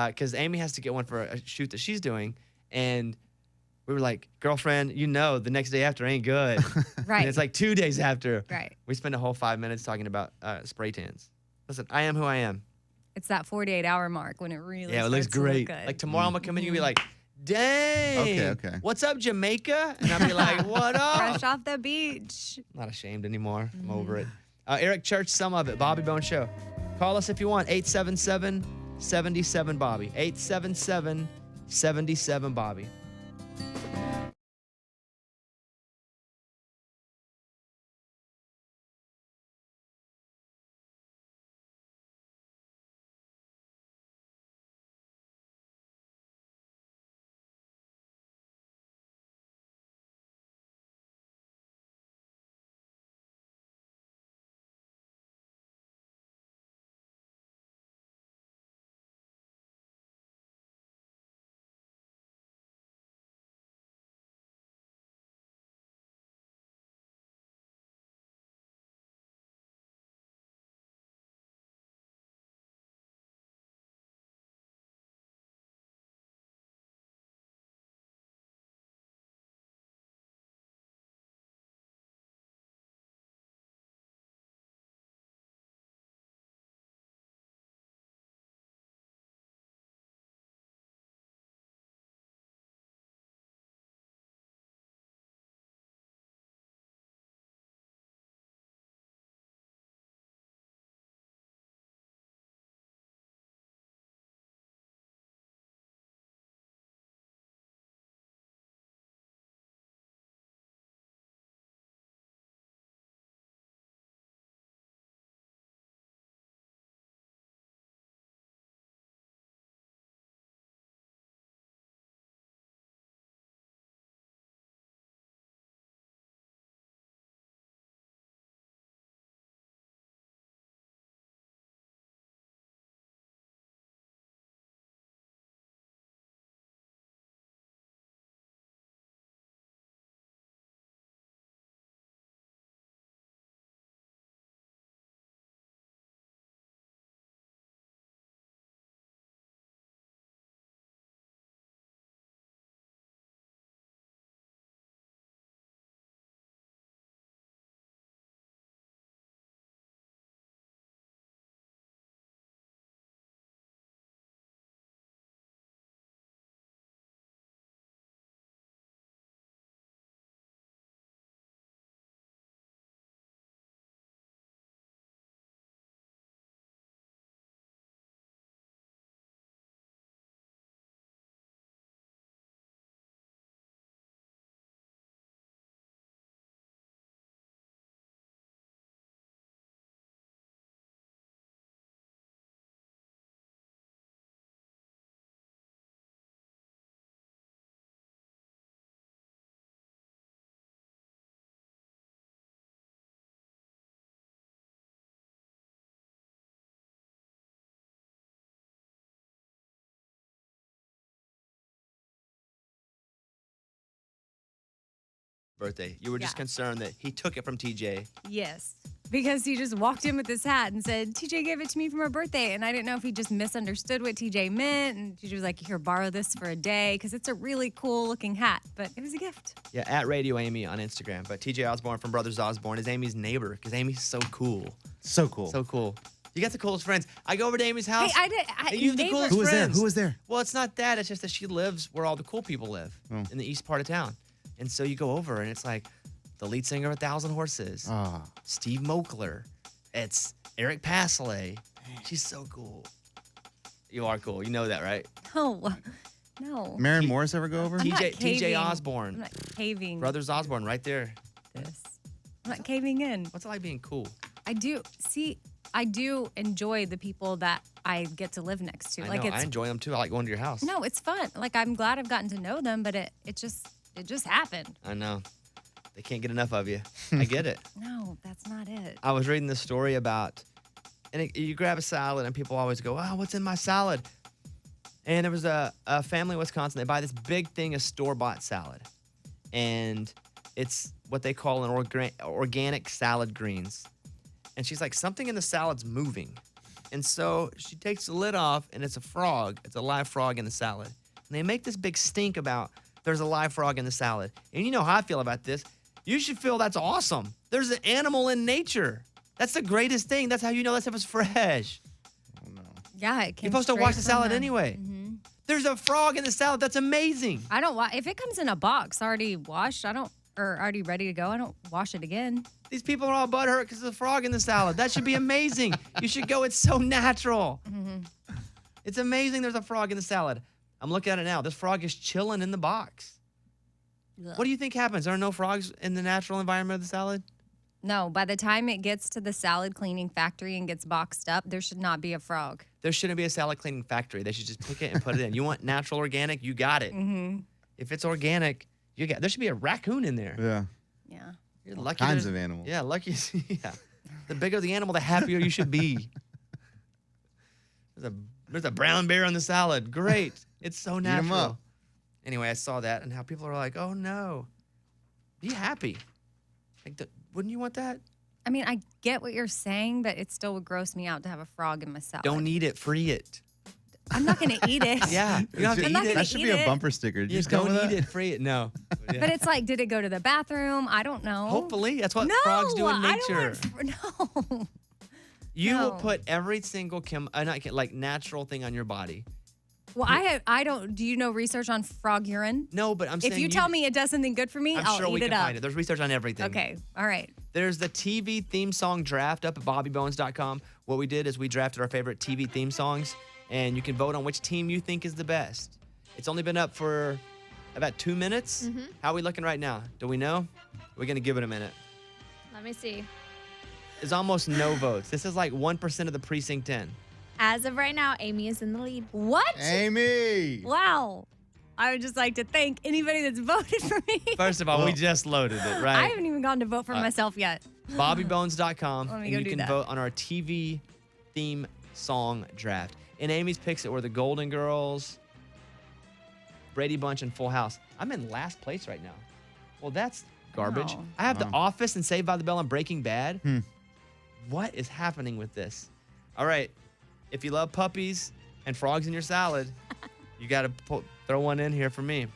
because Amy has to get one for a shoot that she's doing, and we were like, "Girlfriend, the next day after ain't good."
Right.
And it's like 2 days after.
Right.
We spent a whole 5 minutes talking about spray tans. Listen, I am who I am.
It's that 48-hour mark when it really
Yeah, it looks
starts to look
great.
good.
Like tomorrow, I'm gonna come in, you'll be like, "Dang,
Okay.
what's up, Jamaica?" And I'll be like, "What up?"
Fresh off the beach.
I'm not ashamed anymore. I'm over it. Eric Church, some of it. Bobby Bone Show. Call us if you want. 877-77-BOBBY. 877-77-BOBBY. Birthday. You were just
Yeah.
concerned that he took it from TJ.
Yes. Because he just walked in with this hat and said, TJ gave it to me for my birthday. And I didn't know if he just misunderstood what TJ meant. And TJ was like, here, borrow this for a day. Because it's a really cool looking hat. But it was a gift.
Yeah, at Radio Amy on Instagram. But TJ Osborne from Brothers Osborne is Amy's neighbor because Amy's so cool.
So cool.
So cool. You got the coolest friends. I go over to Amy's house.
Hey,
and you have the
neighbor-
coolest
Who was there?
friends.
Who was there?
Well, it's not that. It's just that she lives where all the cool people live
Oh.
in the east part of town. And so you go over and it's like the lead singer of 1,000 Horses,
Ah.
Steve Mokler. It's Eric Pasley. She's so cool. You are cool. You know that, right?
Oh, No.
Maren Morris ever go over?
I'm not
TJ
caving.
Osborne.
I'm not caving.
Brothers Osborne, right there.
This. I'm not caving in.
What's it like being cool?
I do enjoy the people that I get to live next to.
I
like
know.
it's
I enjoy them too. I like going to your house.
no, it's fun. Like I'm glad I've gotten to know them, but it just happened.
I know. They can't get enough of you. I get it.
No, that's not it.
I was reading this story about, you grab a salad and people always go, "Oh, what's in my salad?" And there was a family in Wisconsin. They buy this big thing of store-bought salad, and it's what they call an organic salad greens. And she's like, something in the salad's moving. And so she takes the lid off, and it's a frog. It's a live frog in the salad. And they make this big stink about there's a live frog in the salad. And you know how I feel about this. You should feel that's awesome. There's an animal in nature. That's the greatest thing. That's how you know that stuff is fresh.
Yeah, it came
You're supposed to
straight
wash the
from
salad
them.
anyway.
Mhm.
There's a frog in the salad. That's amazing.
I don't if it comes in a box already washed, or already ready to go, I don't wash it again.
These people are all butthurt because there's a frog in the salad. That should be amazing. You should go. It's so natural.
Mm-hmm.
It's amazing there's a frog in the salad. I'm looking at it now. This frog is chilling in the box. What do you think happens? Are there no frogs in the natural environment of the salad?
No, by the time it gets to the salad cleaning factory and gets boxed up, there should not be a frog.
There shouldn't be a salad cleaning factory. They should just pick it and put it in. You want natural organic? You got it.
Mm-hmm.
If it's organic, you got. There should be a raccoon in there.
Yeah.
Yeah.
You're
All
lucky.
kinds
there's-
of animals.
Yeah, lucky. Yeah. The bigger the animal, the happier you should be. There's a brown bear on the salad. Great. It's so
Eat 'em
natural.
up.
Anyway, I saw that and how people are like, "Oh no." Be happy. Like, wouldn't you want that?
I mean, I get what you're saying, but it still would gross me out to have a frog in my salad.
Don't eat it. Free it.
I'm not going to eat it.
Yeah. You don't have to
I'm not
eat it.
gonna
That should
eat
be a
it.
bumper sticker. Did you
You
just come
don't
with
eat
that?
it. Free it. No. Yeah.
But it's like, did it go to the bathroom? I don't know.
Hopefully. That's what
no,
frogs do in
I
nature.
don't want, no.
You will
No.
put every single like natural thing on your body.
Well, I don't. Do you know research on frog urine?
No, but I'm saying
If you tell me it does something good for me,
I'm
I'll
sure
eat
we
it
can
up.
find it. There's research on everything.
Okay. All right.
There's the TV theme song draft up at bobbybones.com. What we did is we drafted our favorite TV theme songs, and you can vote on which team you think is the best. It's only been up for about 2 minutes.
Mhm.
How are we looking right now? Do we know? We're going to give it a minute.
Let me see.
There's almost no votes. This is like 1% of the precinct in.
As of right now, Amy is in the lead.
What?
Amy.
Wow. I would just like to thank anybody that's voted for me.
First of all, we
Well-
just loaded it,
I
right?
haven't even gone to vote for myself yet.
bobbybones.com,
Let me
and
go
you
do
can
that.
vote on our TV theme song draft. And Amy's picks it were the Golden Girls, Brady Bunch, and Full House. I'm in last place right now. Well, that's garbage.
Oh.
I have The
Wow.
Office and Saved by the Bell and Breaking Bad.
Hmm.
What is happening with this? All right, if you love puppies and frogs in your salad, you got to throw one in here for me.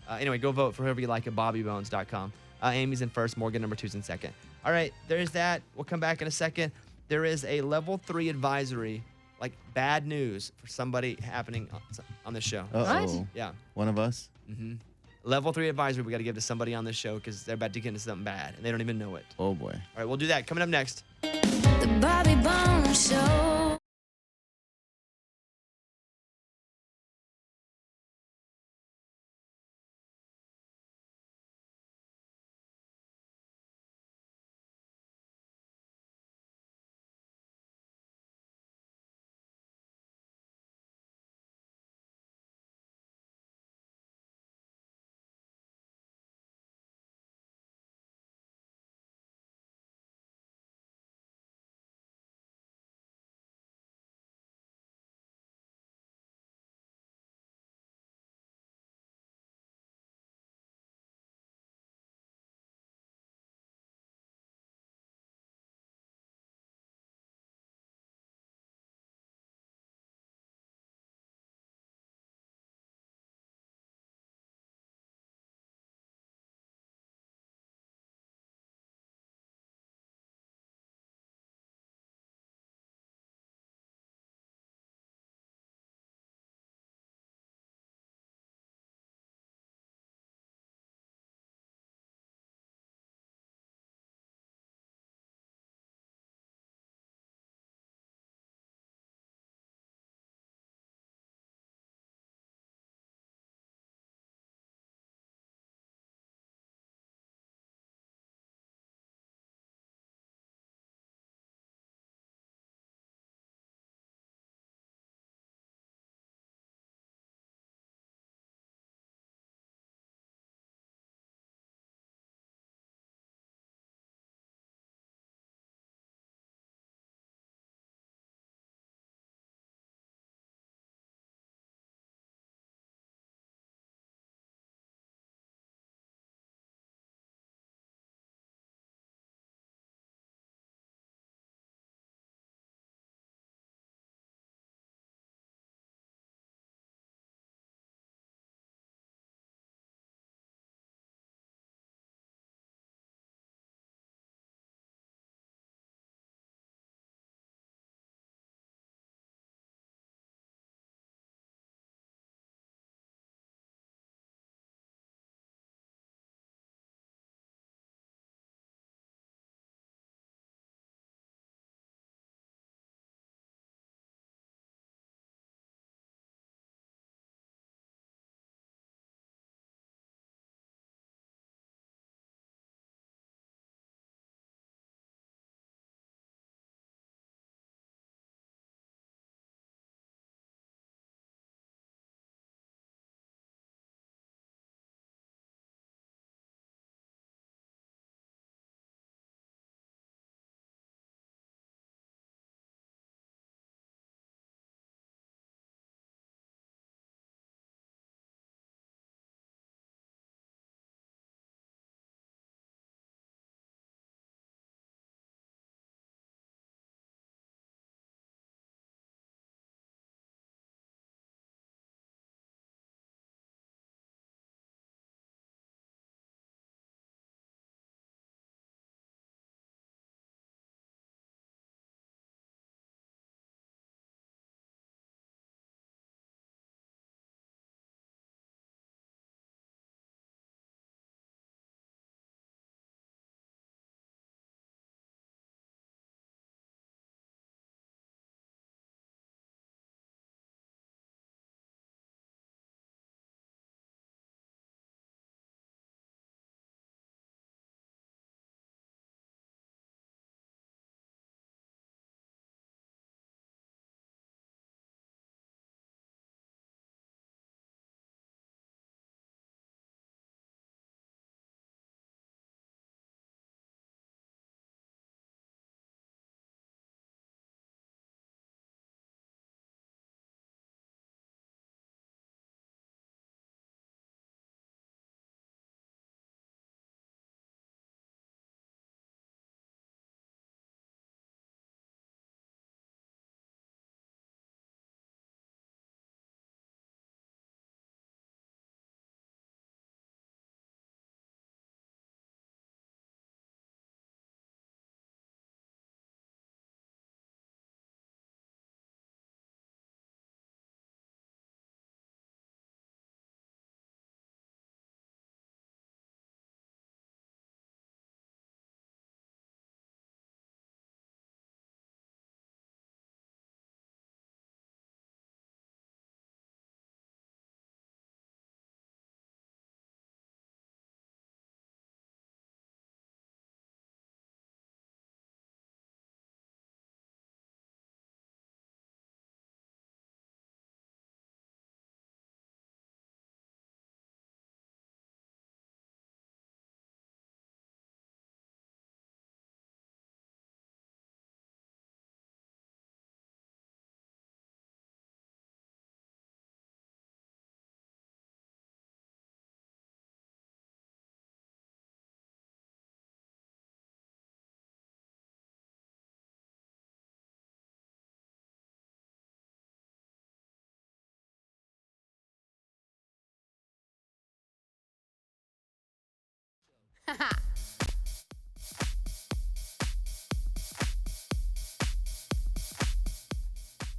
Anyway, go vote for whoever you like at bobbybones.com. Amy's in first, Morgan number 2's in second. All right, there's that. We'll come back in a second. There is a level 3 advisory, like bad news for somebody happening on this show.
Uh-oh.
Yeah.
One of us?
Mm-hmm. Level 3 advisory we got to give to somebody on this show because they're about to get into something bad and they don't even know it.
Oh, boy.
All right, we'll do that. Coming up next.
The Bobby Bones Show.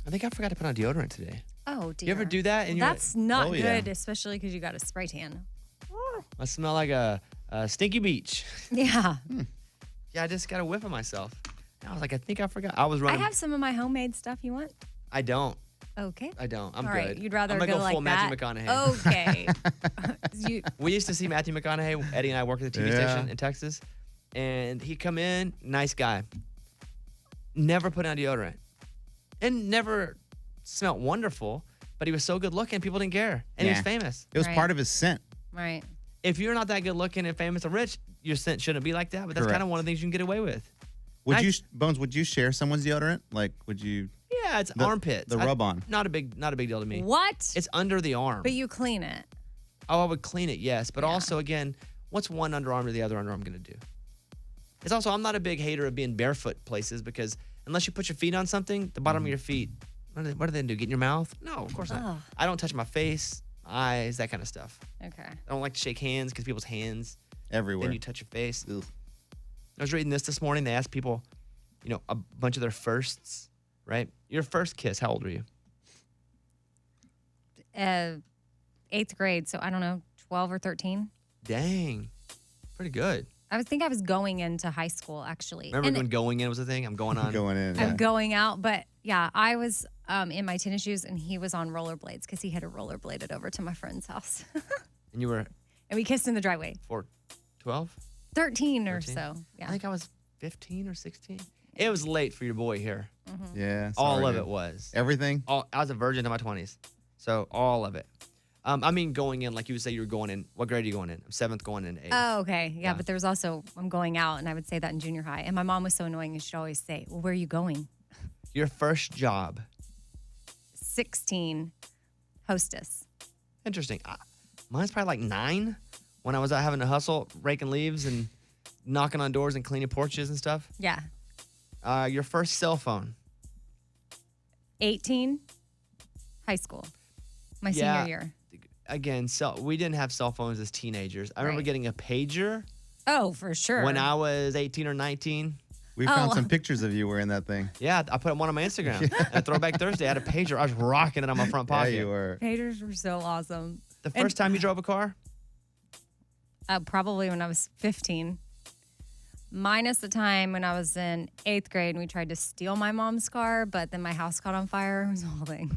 I think I forgot to put on deodorant today.
Oh, dear.
You ever do that? And you're
That's not
Oh, yeah.
good, especially because you got a spray tan.
I smell like a stinky beach.
Yeah.
Yeah, I just got a whiff of myself. And I was like, I think I forgot. I was
I
running.
have some of my homemade stuff you want.
I don't.
Okay.
I don't. I'm
All
good.
right. You'd rather
I'm gonna
go
go
like
full
that?
Matthew McConaughey.
Okay. You,
We used to see Matthew McConaughey. Eddie and I worked at the TV
Yeah.
station in Texas, and he'd come in, nice guy. Never put on deodorant, and never smelled wonderful. But he was so good looking, people didn't care, and he was
Yeah.
famous.
It was
Right.
part of his scent.
right.
If you're not that good looking and famous or rich, your scent shouldn't be like that. But that's kind of
Correct.
one of the things you can get away with.
Would
I-
you, Bones? Would you share someone's deodorant? Like, would you?
Yeah, it's
The-
armpits.
the rub-on.
Not a big deal to me.
What?
It's under the arm.
But you clean it.
Oh, I would clean it, yes. But also, again, what's one underarm to the other underarm going to do? It's also, I'm not a big hater of being barefoot places because unless you put your feet on something, the bottom of your feet, what do they do? Get in your mouth? No, of course not.
Ugh.
I don't touch my face, eyes, that kind of stuff.
Okay.
I don't like to shake hands because people's hands,
Everywhere.
then you touch your face.
Ugh.
I was reading this morning. They asked people, a bunch of their firsts, right? Your first kiss, how old were you?
8th grade, so I don't know, 12 or 13.
Dang. Pretty good.
I think I was going into high school actually.
Remember
And
when going in was a thing? I'm going on.
Going in.
I'm
Yeah.
going out, but yeah, I was in my tennis shoes and he was on rollerblades because he had a rollerbladed over to my friend's house.
And you were
And we kissed in the driveway.
12?
13 or
13?
so. Yeah.
I think I was 15 or 16. It was late for your boy here.
Yeah.
All
sorry,
of
dude.
it was.
Everything.
I was a virgin in my 20s. So all of it. I mean, going in, like you would say you were going in. What grade are you going in? I'm 7th going in 8th.
Oh, okay. Yeah,
Yeah.
but there was also, I'm going out, and I would say that in junior high. And my mom was so annoying, and she'd always say, well, where are you going?
Your first job.
16, hostess.
Interesting. Mine's probably like 9 when I was out having to hustle, raking leaves and knocking on doors and cleaning porches and stuff.
Yeah.
Your first cell phone.
18, high school. My
Yeah.
senior year.
Again, we didn't have cell phones as teenagers. I remember
Right.
getting a pager
Oh, for sure.
when I was 18 or 19.
We found
Oh.
some pictures of you wearing that thing.
Yeah, I put one on my Instagram. And Throwback Thursday, I had a pager. I was rocking it on my front pocket.
Yeah, you were.
Haters were so awesome.
The first time you drove a car?
Probably when I was 15. Minus the time when I was in 8th grade and we tried to steal my mom's car, but then my house caught on fire. It was a whole thing.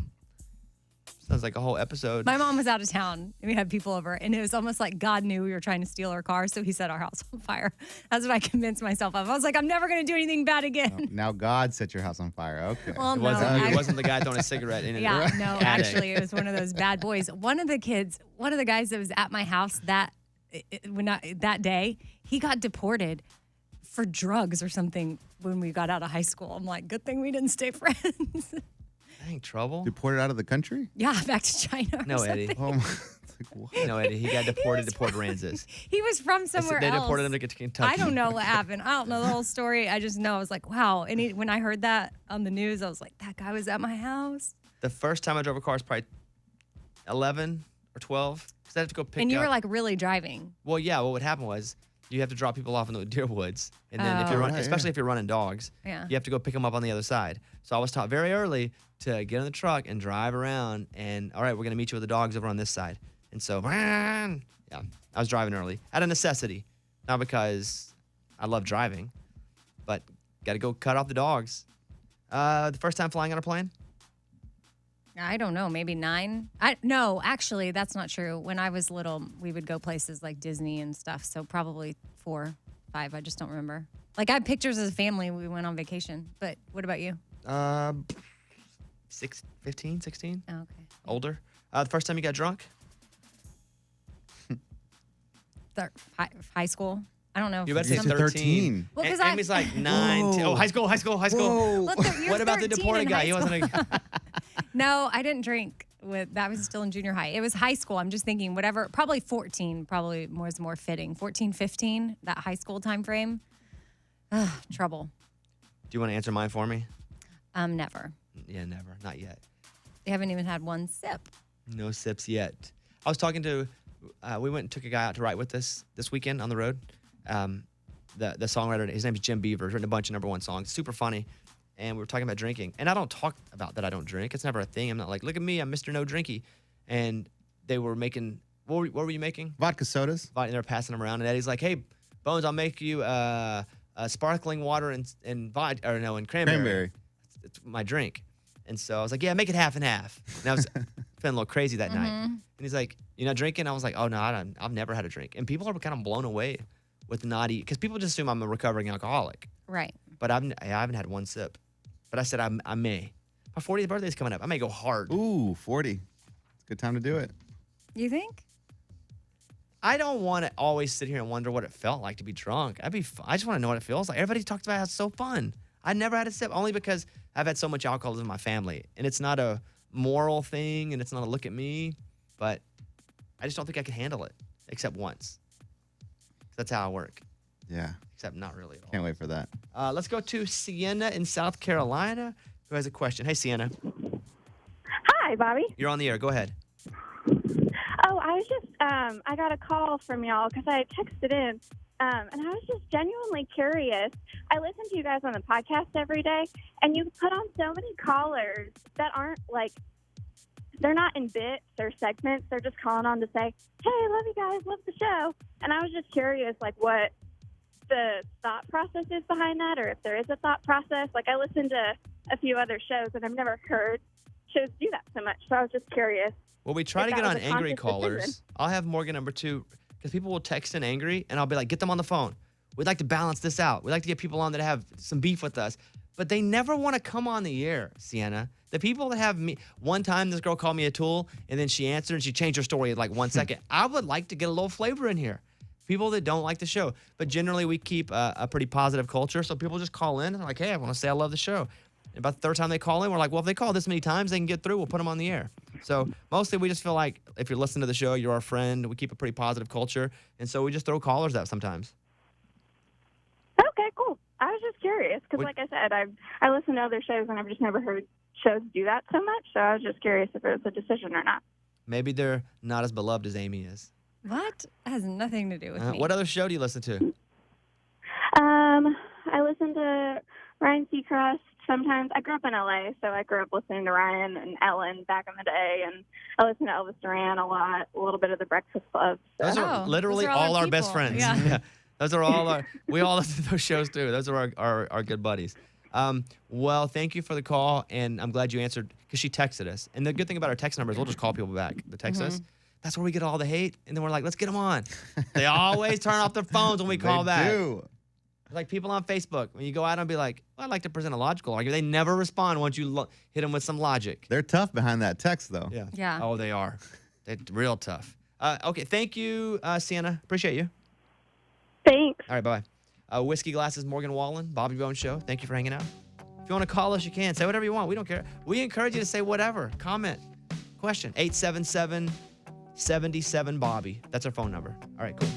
Sounds like a whole episode.
My mom was out of town and we had people over, and it was almost like God knew we were trying to steal her car, so he set our house on fire. That's what I convinced myself of. I was like, I'm never going to do anything bad again.
Now God set your house on fire. Okay.
Well,
It
no,
wasn't,
I-
it wasn't the guy throwing a cigarette in it.
Yeah, no,
Attic.
actually, it was one of those bad boys. One of the guys that was at my house that day, he got deported for drugs or something when we got out of high school. I'm like, good thing we didn't stay friends.
Dang, trouble?
Deported out of the country?
Yeah, back to China. or
No, Eddie.
something.
Oh my. It's like, what?
No, Eddie. He got deported to Port Aransas.
He was from somewhere
They
else.
deported him to Kentucky.
I don't know what happened. I don't know the whole story. I just know I was like, wow. And when I heard that on the news, I was like, that guy was at my house.
The first time I drove a car was probably 11 or 12. Because I had to go pick
And you
up.
were like really driving.
Well, yeah. What would happen was you have to drop people off in the deer woods, and then if you're
Oh.
running,
Right,
especially
yeah.
if you're running dogs,
Yeah.
you have to go pick them up on the other side. So I was taught very early to get in the truck and drive around, and all right, we're gonna meet you with the dogs over on this side. And so, yeah, I was driving early out of necessity, not because I love driving, but got to go cut off the dogs. The first time flying on a plane.
I don't know, maybe 9. No, actually, that's not true. When I was little, we would go places like Disney and stuff. So probably 4, 5. I just don't remember. Like I have pictures as a family. We went on vacation. But what about you?
15, 16,
Oh, okay.
older. The first time you got drunk.
High school. I don't know.
You better say
You said
13.
Well, 'cause
Amy's like 9.
Whoa.
Oh, high school.
Whoa.
Look, you're
What about the
13
deported
in
guy?
high
He
school.
wasn't a.
No, I didn't drink. That was still in junior high. It was high school. I'm just thinking whatever, probably 14, probably was more fitting. 14, 15, that high school time frame. Ugh, trouble.
Do you want to answer mine for me?
Never.
Yeah, never. Not yet.
They haven't even had one sip.
No sips yet. I was talking to, we went and took a guy out to ride with us this weekend on the road. the songwriter, his name is Jim Beaver. He's written a bunch of #1 songs. Super funny. And we were talking about drinking. And I don't talk about that I don't drink. It's never a thing. I'm not like, look at me, I'm Mr. No Drinky. And they were making, what were you making?
Vodka sodas.
And they were passing them around. And Eddie's like, hey, Bones, I'll make you sparkling water and cranberry. It's my drink. And so I was like, yeah, make it half and half. And I was feeling a little crazy that night. And he's like, you're not drinking? I was like, oh, no, I've never had a drink. And people are kind of blown away with not eating, because people just assume I'm a recovering alcoholic.
Right.
But I haven't had one sip. But I said I may. My 40th birthday is coming up. I may go hard.
Ooh, 40. It's a good time to do it.
You think?
I don't want to always sit here and wonder what it felt like to be drunk. I just want to know what it feels like. Everybody talks about how it's so fun. I never had a sip, only because I've had so much alcoholism in my family. And it's not a moral thing, and it's not a look at me. But I just don't think I can handle it, except once. That's how I work.
Yeah.
Except not really at all.
Can't wait for that.
Let's go to Sienna in South Carolina, who has a question. Hey, Sienna.
Hi, Bobby.
You're on the air. Go ahead.
Oh, I was just, I got a call from y'all because I texted in, and I was just genuinely curious. I listen to you guys on the podcast every day, and you put on so many callers that aren't like, they're not in bits or segments. They're just calling on to say, hey, love you guys, love the show. And I was just curious, like, what the thought process is behind that, or if there is a thought process. Like, I listen to a few other shows, and I've never heard shows do that so much. So I was just curious.
Well, we try to get on angry callers.
Decision.
I'll have Morgan #2, because people will text in angry, and I'll be like, get them on the phone. We'd like to balance this out. We'd like to get people on that have some beef with us. But they never want to come on the air, Sienna. The people that have me, one time this girl called me a tool, and then she answered, and she changed her story in like 1 second. I would like to get a little flavor in here. People that don't like the show. But generally, we keep a pretty positive culture, so people just call in and like, hey, I want to say I love the show. And about the third time they call in, we're like, well, if they call this many times, they can get through. We'll put them on the air. So mostly we just feel like if you're listening to the show, you're our friend. We keep a pretty positive culture. And so we just throw callers out sometimes.
Okay, cool. I was just curious because, like I said, I listen to other shows, and I've just never heard shows do that so much. So I was just curious if it was a decision or not.
Maybe they're not as beloved as Amy is.
What? That has nothing to do with me.
What other show do you listen to?
I listen to Ryan Seacrest sometimes. I grew up in LA, so I grew up listening to Ryan and Ellen back in the day, and I listen to Elvis Duran a lot, a little bit of the Breakfast Club. So.
Those are literally all our best friends. Yeah. Those are all we all listen to those shows too. Those are our good buddies. Well, thank you for the call, and I'm glad you answered because she texted us. And the good thing about our text numbers, we'll just call people back. The text us. That's where we get all the hate, and then we're like, let's get them on. They always turn off their phones when we call back.
They do.
Like people on Facebook, when you go out and be like, well, I'd like to present a logical argument. They never respond once you hit them with some logic.
They're tough behind that text, though.
Yeah.
Oh, they are. They're real tough. Okay, thank you, Sienna. Appreciate you.
Thanks.
All right, bye. Whiskey Glasses, Morgan Wallen, Bobby Bones Show. Thank you for hanging out. If you want to call us, you can. Say whatever you want. We don't care. We encourage you to say whatever. Comment. Question. 877-77-BOBBY. That's our phone number. All right, cool.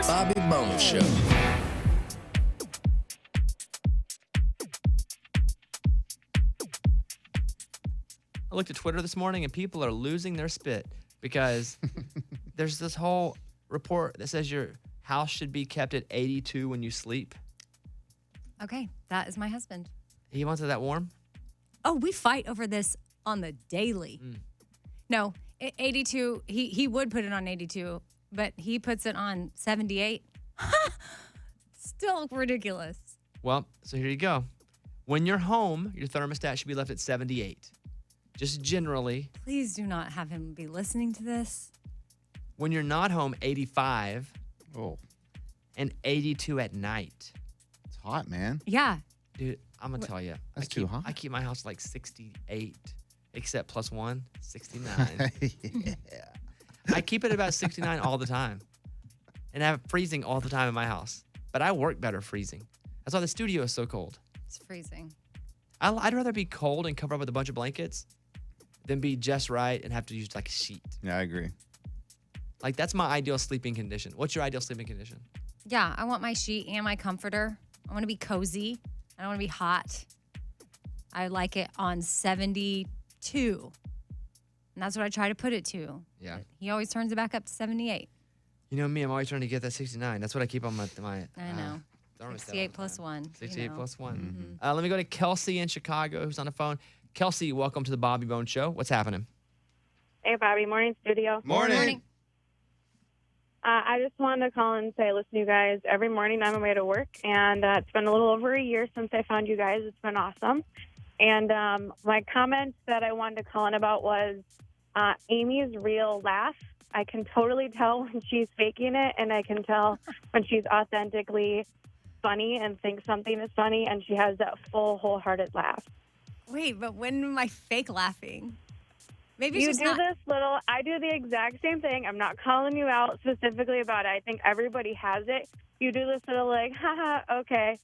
Bobby Bones Show.
I looked at Twitter this morning and people are losing their spit because there's this whole report that says your house should be kept at 82 when you sleep.
Okay, that is my husband.
He wants it that warm?
Oh, we fight over this on the daily. No, 82, he would put it on 82, but he puts it on 78. Still ridiculous.
Well, so here you go. When you're home, your thermostat should be left at 78. Just generally.
Please do not have him be listening to this.
When you're not home, 85.
Oh,
And 82 at night.
it's hot, man.
Yeah.
Dude, I'm going to tell you.
That's too hot.
I keep my house like 68, except +1, 69.
Yeah.
I keep it about 69 all the time. And I have freezing all the time in my house. But I work better freezing. That's why the studio is so cold.
It's freezing.
I'd rather be cold and cover up with a bunch of blankets than be just right and have to use like a sheet.
Yeah, I agree.
Like, that's my ideal sleeping condition. What's your ideal sleeping condition?
Yeah, I want my sheet and my comforter. I want to be cozy. I don't want to be hot. I like it on 72. And that's what I try to put it to.
Yeah.
But he always turns it back up to 78.
You know me, I'm always trying to get that 69. That's what I keep on my
I know.
thermostat
68
all the
plus
time.
1.
68
you know.
plus 1. Let me go to Kelsey in Chicago, who's on the phone. Kelsey, welcome to the Bobby Bones Show. What's happening?
Hey, Bobby. Morning, studio.
Morning.
I just wanted to call and say, listen, you guys, every morning on my way to work, and it's been a little over a year since I found you guys. It's been awesome. And my comment that I wanted to call in about was Amy's real laugh. I can totally tell when she's faking it, and I can tell when she's authentically funny and thinks something is funny, and she has that full, wholehearted laugh.
Wait, but when am I fake laughing? Maybe
You
it's
do
just not.
this little, I do the exact same thing. I'm not calling you out specifically about it. I think everybody has it. You do this little like, haha, okay.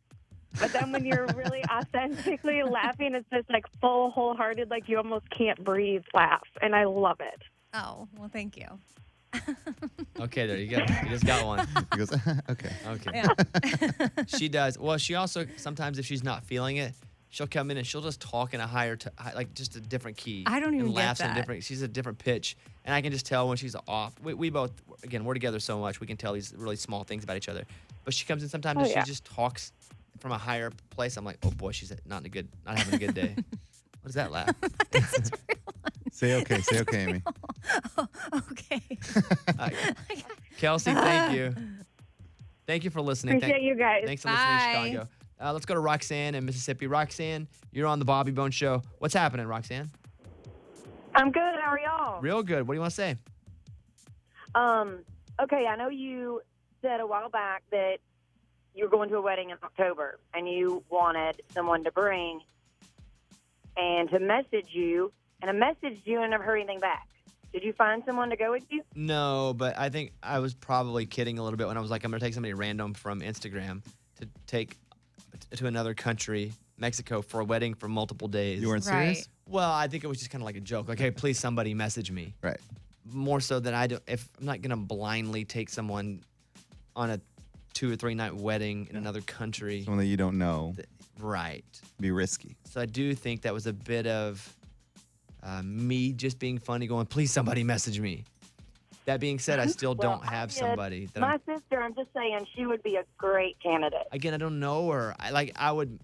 But then when you're really authentically laughing, it's just like full, wholehearted, like you almost can't breathe laugh. And I love it.
Oh, well, thank you.
Okay, there you go. You just got one.
He goes, okay.
Okay.
Yeah.
She does. Well, she also, sometimes if she's not feeling it, she'll come in and she'll just talk in a like just a different key.
I don't even
and
get
laughs in
that.
different. She's a different pitch, and I can just tell when she's off. We both, again, we're together so much we can tell these really small things about each other. But she comes in sometimes and
yeah.
she just talks from a higher place. I'm like, oh boy, she's not having a good day. What is that laugh?
Say okay. Say okay, Amy.
Okay.
Kelsey, thank you. Thank you for listening.
Appreciate you guys.
Thanks for listening,
Bye.
Chicago. Let's go to Roxanne in Mississippi. Roxanne, you're on the Bobby Bones Show. What's happening, Roxanne?
I'm good. How are y'all?
Real good. What do you want to say?
Okay, I know you said a while back that you were going to a wedding in October and you wanted someone to bring and to message you, and I messaged you and never heard anything back. Did you find someone to go with you?
No, but I think I was probably kidding a little bit when I was like, I'm going to take somebody random from Instagram to take to another country, Mexico, for a wedding for multiple days.
You weren't
Right.
serious?
Well, I think it was just kind of like a joke. Like, hey, please somebody message me.
Right.
More so than if I'm not going to blindly take someone on a 2 or 3 night wedding in another country.
Someone that you don't know.
Right.
Be risky.
So I do think that was a bit of me just being funny, going, please somebody message me. That being said, I still don't have somebody that
My sister, I'm just saying, she would be a great candidate.
again, I don't know her. I would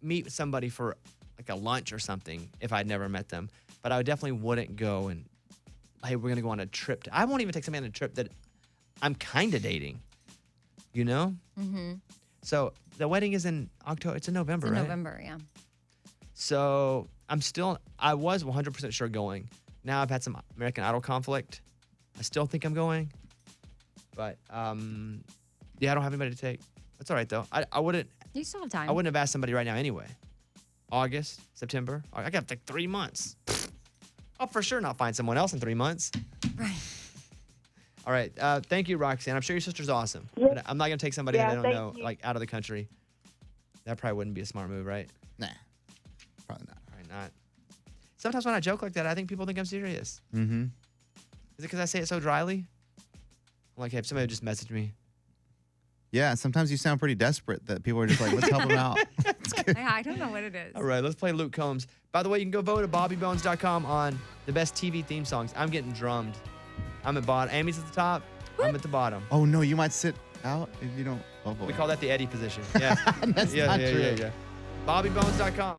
meet somebody for like a lunch or something if I'd never met them. But I definitely wouldn't go and, hey, we're gonna go on a trip. I won't even take somebody on a trip that I'm kind of dating. You know?
Mm-hmm.
So the wedding is in October. It's in November,
It's in
right?
November, yeah.
So I was 100% sure going. Now I've had some American Idol conflict. I still think I'm going. But yeah, I don't have anybody to take. That's all right though. I wouldn't
You still have time.
I wouldn't have asked somebody right now anyway. August, September. I got like 3 months. I'll for sure not find someone else in 3 months.
Right.
All right. Thank you, Roxanne. I'm sure your sister's awesome. But I'm not going to take somebody that I don't
thank
know,
you.
like out of the country. That probably wouldn't be a smart move, right?
Nah. Probably not.
Probably not. Sometimes when I joke like that, I think people think I'm serious.
Mm-hmm.
Is it because I say it so dryly? I'm like, hey, if somebody would just message me.
Yeah, sometimes you sound pretty desperate that people are just like, let's help him out.
I don't know what it is.
All right, let's play Luke Combs. By the way, you can go vote at bobbybones.com on the best TV theme songs. I'm getting drummed. I'm at bottom. Amy's at the top. I'm at the bottom.
Oh, no, you might sit out if you don't. Oh, boy.
We call that the Eddie position. Yeah.
That's not true.
Yeah. bobbybones.com.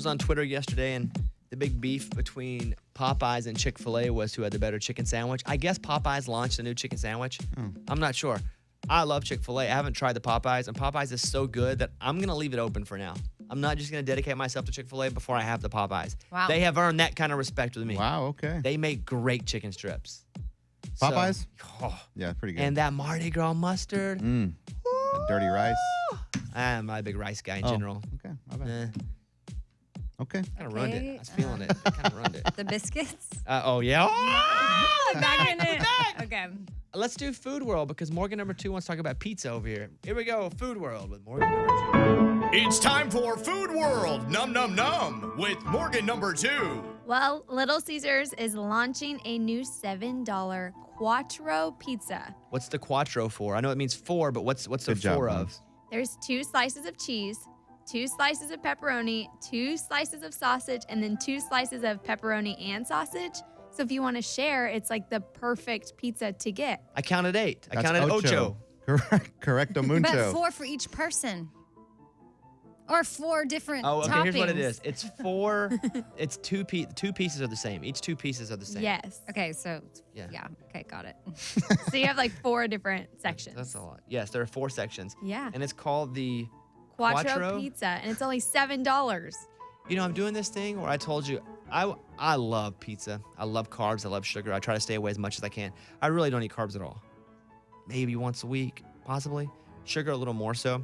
was on Twitter yesterday, and the big beef between Popeyes and Chick-fil-A was who had the better chicken sandwich. I guess Popeyes launched a new chicken sandwich. I'm not sure. I love Chick-fil-A. I haven't tried the Popeyes, and Popeyes is so good that I'm going to leave it open for now. I'm not just going to dedicate myself to Chick-fil-A before I have the Popeyes.
Wow.
They have earned that kind of respect with me.
Wow, okay.
They make great chicken strips. So-
Popeyes?
oh,
Yeah, pretty good.
and that Mardi Gras mustard.
The dirty rice.
I'm not a big rice guy in
Oh,
general.
Okay, my bad.
Eh,
Okay.
kind of ruined it.
Okay,
I was feeling it. Kind of ruined it.
The biscuits.
Oh, yeah. Oh!
Back in it. Okay.
Let's do Food World because Morgan number 2 wants to talk about pizza over here. Here we go, Food World with Morgan number 2.
It's time for Food World Num Num Num with Morgan number 2.
Well, Little Caesars is launching a new $7 Quattro pizza.
What's the Quattro for? I know it means 4, but what's the
Good job,
4
Mom.
of?
There's 2 slices of cheese, 2 slices of pepperoni, 2 slices of sausage, and then 2 slices of pepperoni and sausage. So if you want to share, it's like the perfect pizza to get.
I counted 8. I
That's
counted ocho.
Correcto
But
mucho.
4 for each person. Or 4 different
Oh, okay,
toppings.
here's what it is. It's 4. It's 2 pieces are the same. Each 2 pieces are the same.
Yes.
Okay, so
Yeah.
Okay, got it.
So you have like 4 different sections.
That's a lot. Yes, there are 4 sections.
Yeah.
And it's called the
Quattro
Quattro?
pizza, and it's only $7.
You know, I'm doing this thing where I told you I love pizza. I love carbs. I love sugar. I try to stay away as much as I can. I really don't eat carbs at all. Maybe once a week, possibly. Sugar a little more so.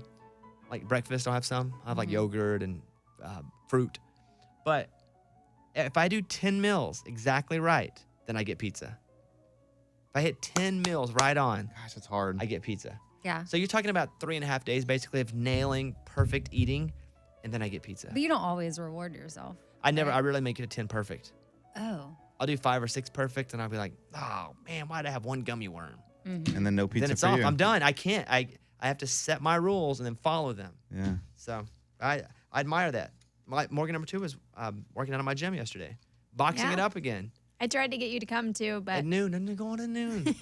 Like breakfast, I'll have some. I'll have like yogurt and fruit. But if I do 10 meals exactly right, then I get pizza. If I hit 10 meals right on,
Gosh, it's hard.
I get pizza.
Yeah.
So you're talking about 3.5 days basically of nailing perfect eating, and then I get pizza.
But you don't always reward yourself.
I really make it a 10 perfect.
Oh.
I'll do 5 or 6 perfect, and I'll be like, oh man, why'd I have one gummy worm?
And then no pizza
Then it's
for
off.
you.
I'm done. I can't. I have to set my rules and then follow them.
Yeah.
So I admire that. Morgan number 2 was working out of my gym yesterday, boxing
Yeah.
it up again
I tried to get you to come too, but
at noon. I'm going to noon.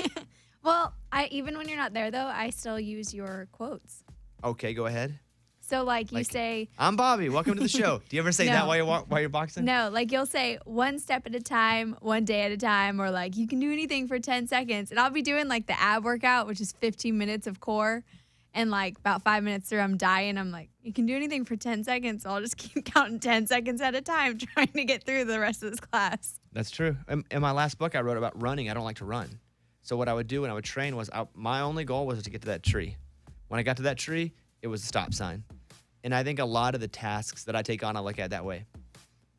well, even when you're not there though, I still use your quotes.
Okay, go ahead.
So like you
Like-
say,
I'm Bobby. Welcome to the show. Do you ever say
No.
that while you're boxing?
no, like you'll say 1 step at a time, 1 day at a time, or like you can do anything for 10 seconds. And I'll be doing like the ab workout, which is 15 minutes of core. And like about 5 minutes through, I'm dying. I'm like, you can do anything for 10 seconds. So I'll just keep counting 10 seconds at a time, trying to get through the rest of this class.
That's true. In my last book, I wrote about running. I don't like to run. So what I would do when I would train was my only goal was to get to that tree. When I got to that tree, it was a stop sign. And I think a lot of the tasks that I take on, I look at that way.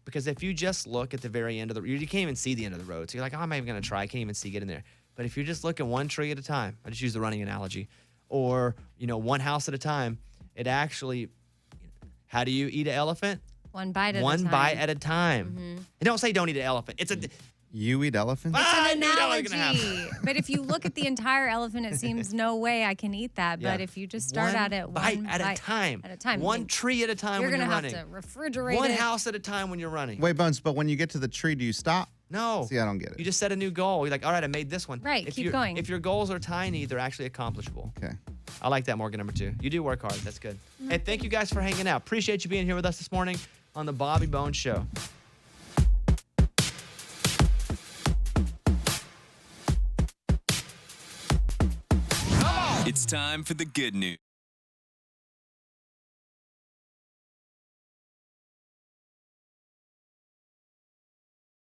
Because if you just look at the very end of the road, you can't even see the end of the road. So you're like, oh, I'm not even going to try. I can't even see getting there. But if you're just looking one tree at a time, I just use the running analogy, or, one house at a time, it actually, how do you eat an elephant?
One bite at a time.
One bite at a time. And don't say don't eat an elephant. It's a...
You eat elephants?
I
An
knew that was gonna happen.
analogy. But if you look at the entire elephant, it seems no way I can eat that. But
Yeah.
if you just start
One
at it
bite
one
at
bite
a time.
at a time,
One
then
tree at a time
you're
when you're
gonna
running.
have to refrigerate
One
it.
house at a time when you're running.
Wait, Bones, but when you get to the tree, do you stop?
No.
See, I don't get it.
You just set a new goal. You're like, all right, I made this one.
Right, keep going.
If your goals are tiny, they're actually accomplishable.
Okay.
I like that, Morgan number 2. You do work hard. That's good. Hey, thank you guys for hanging out. Appreciate you being here with us this morning on the Bobby Bones Show.
It's time for the good news.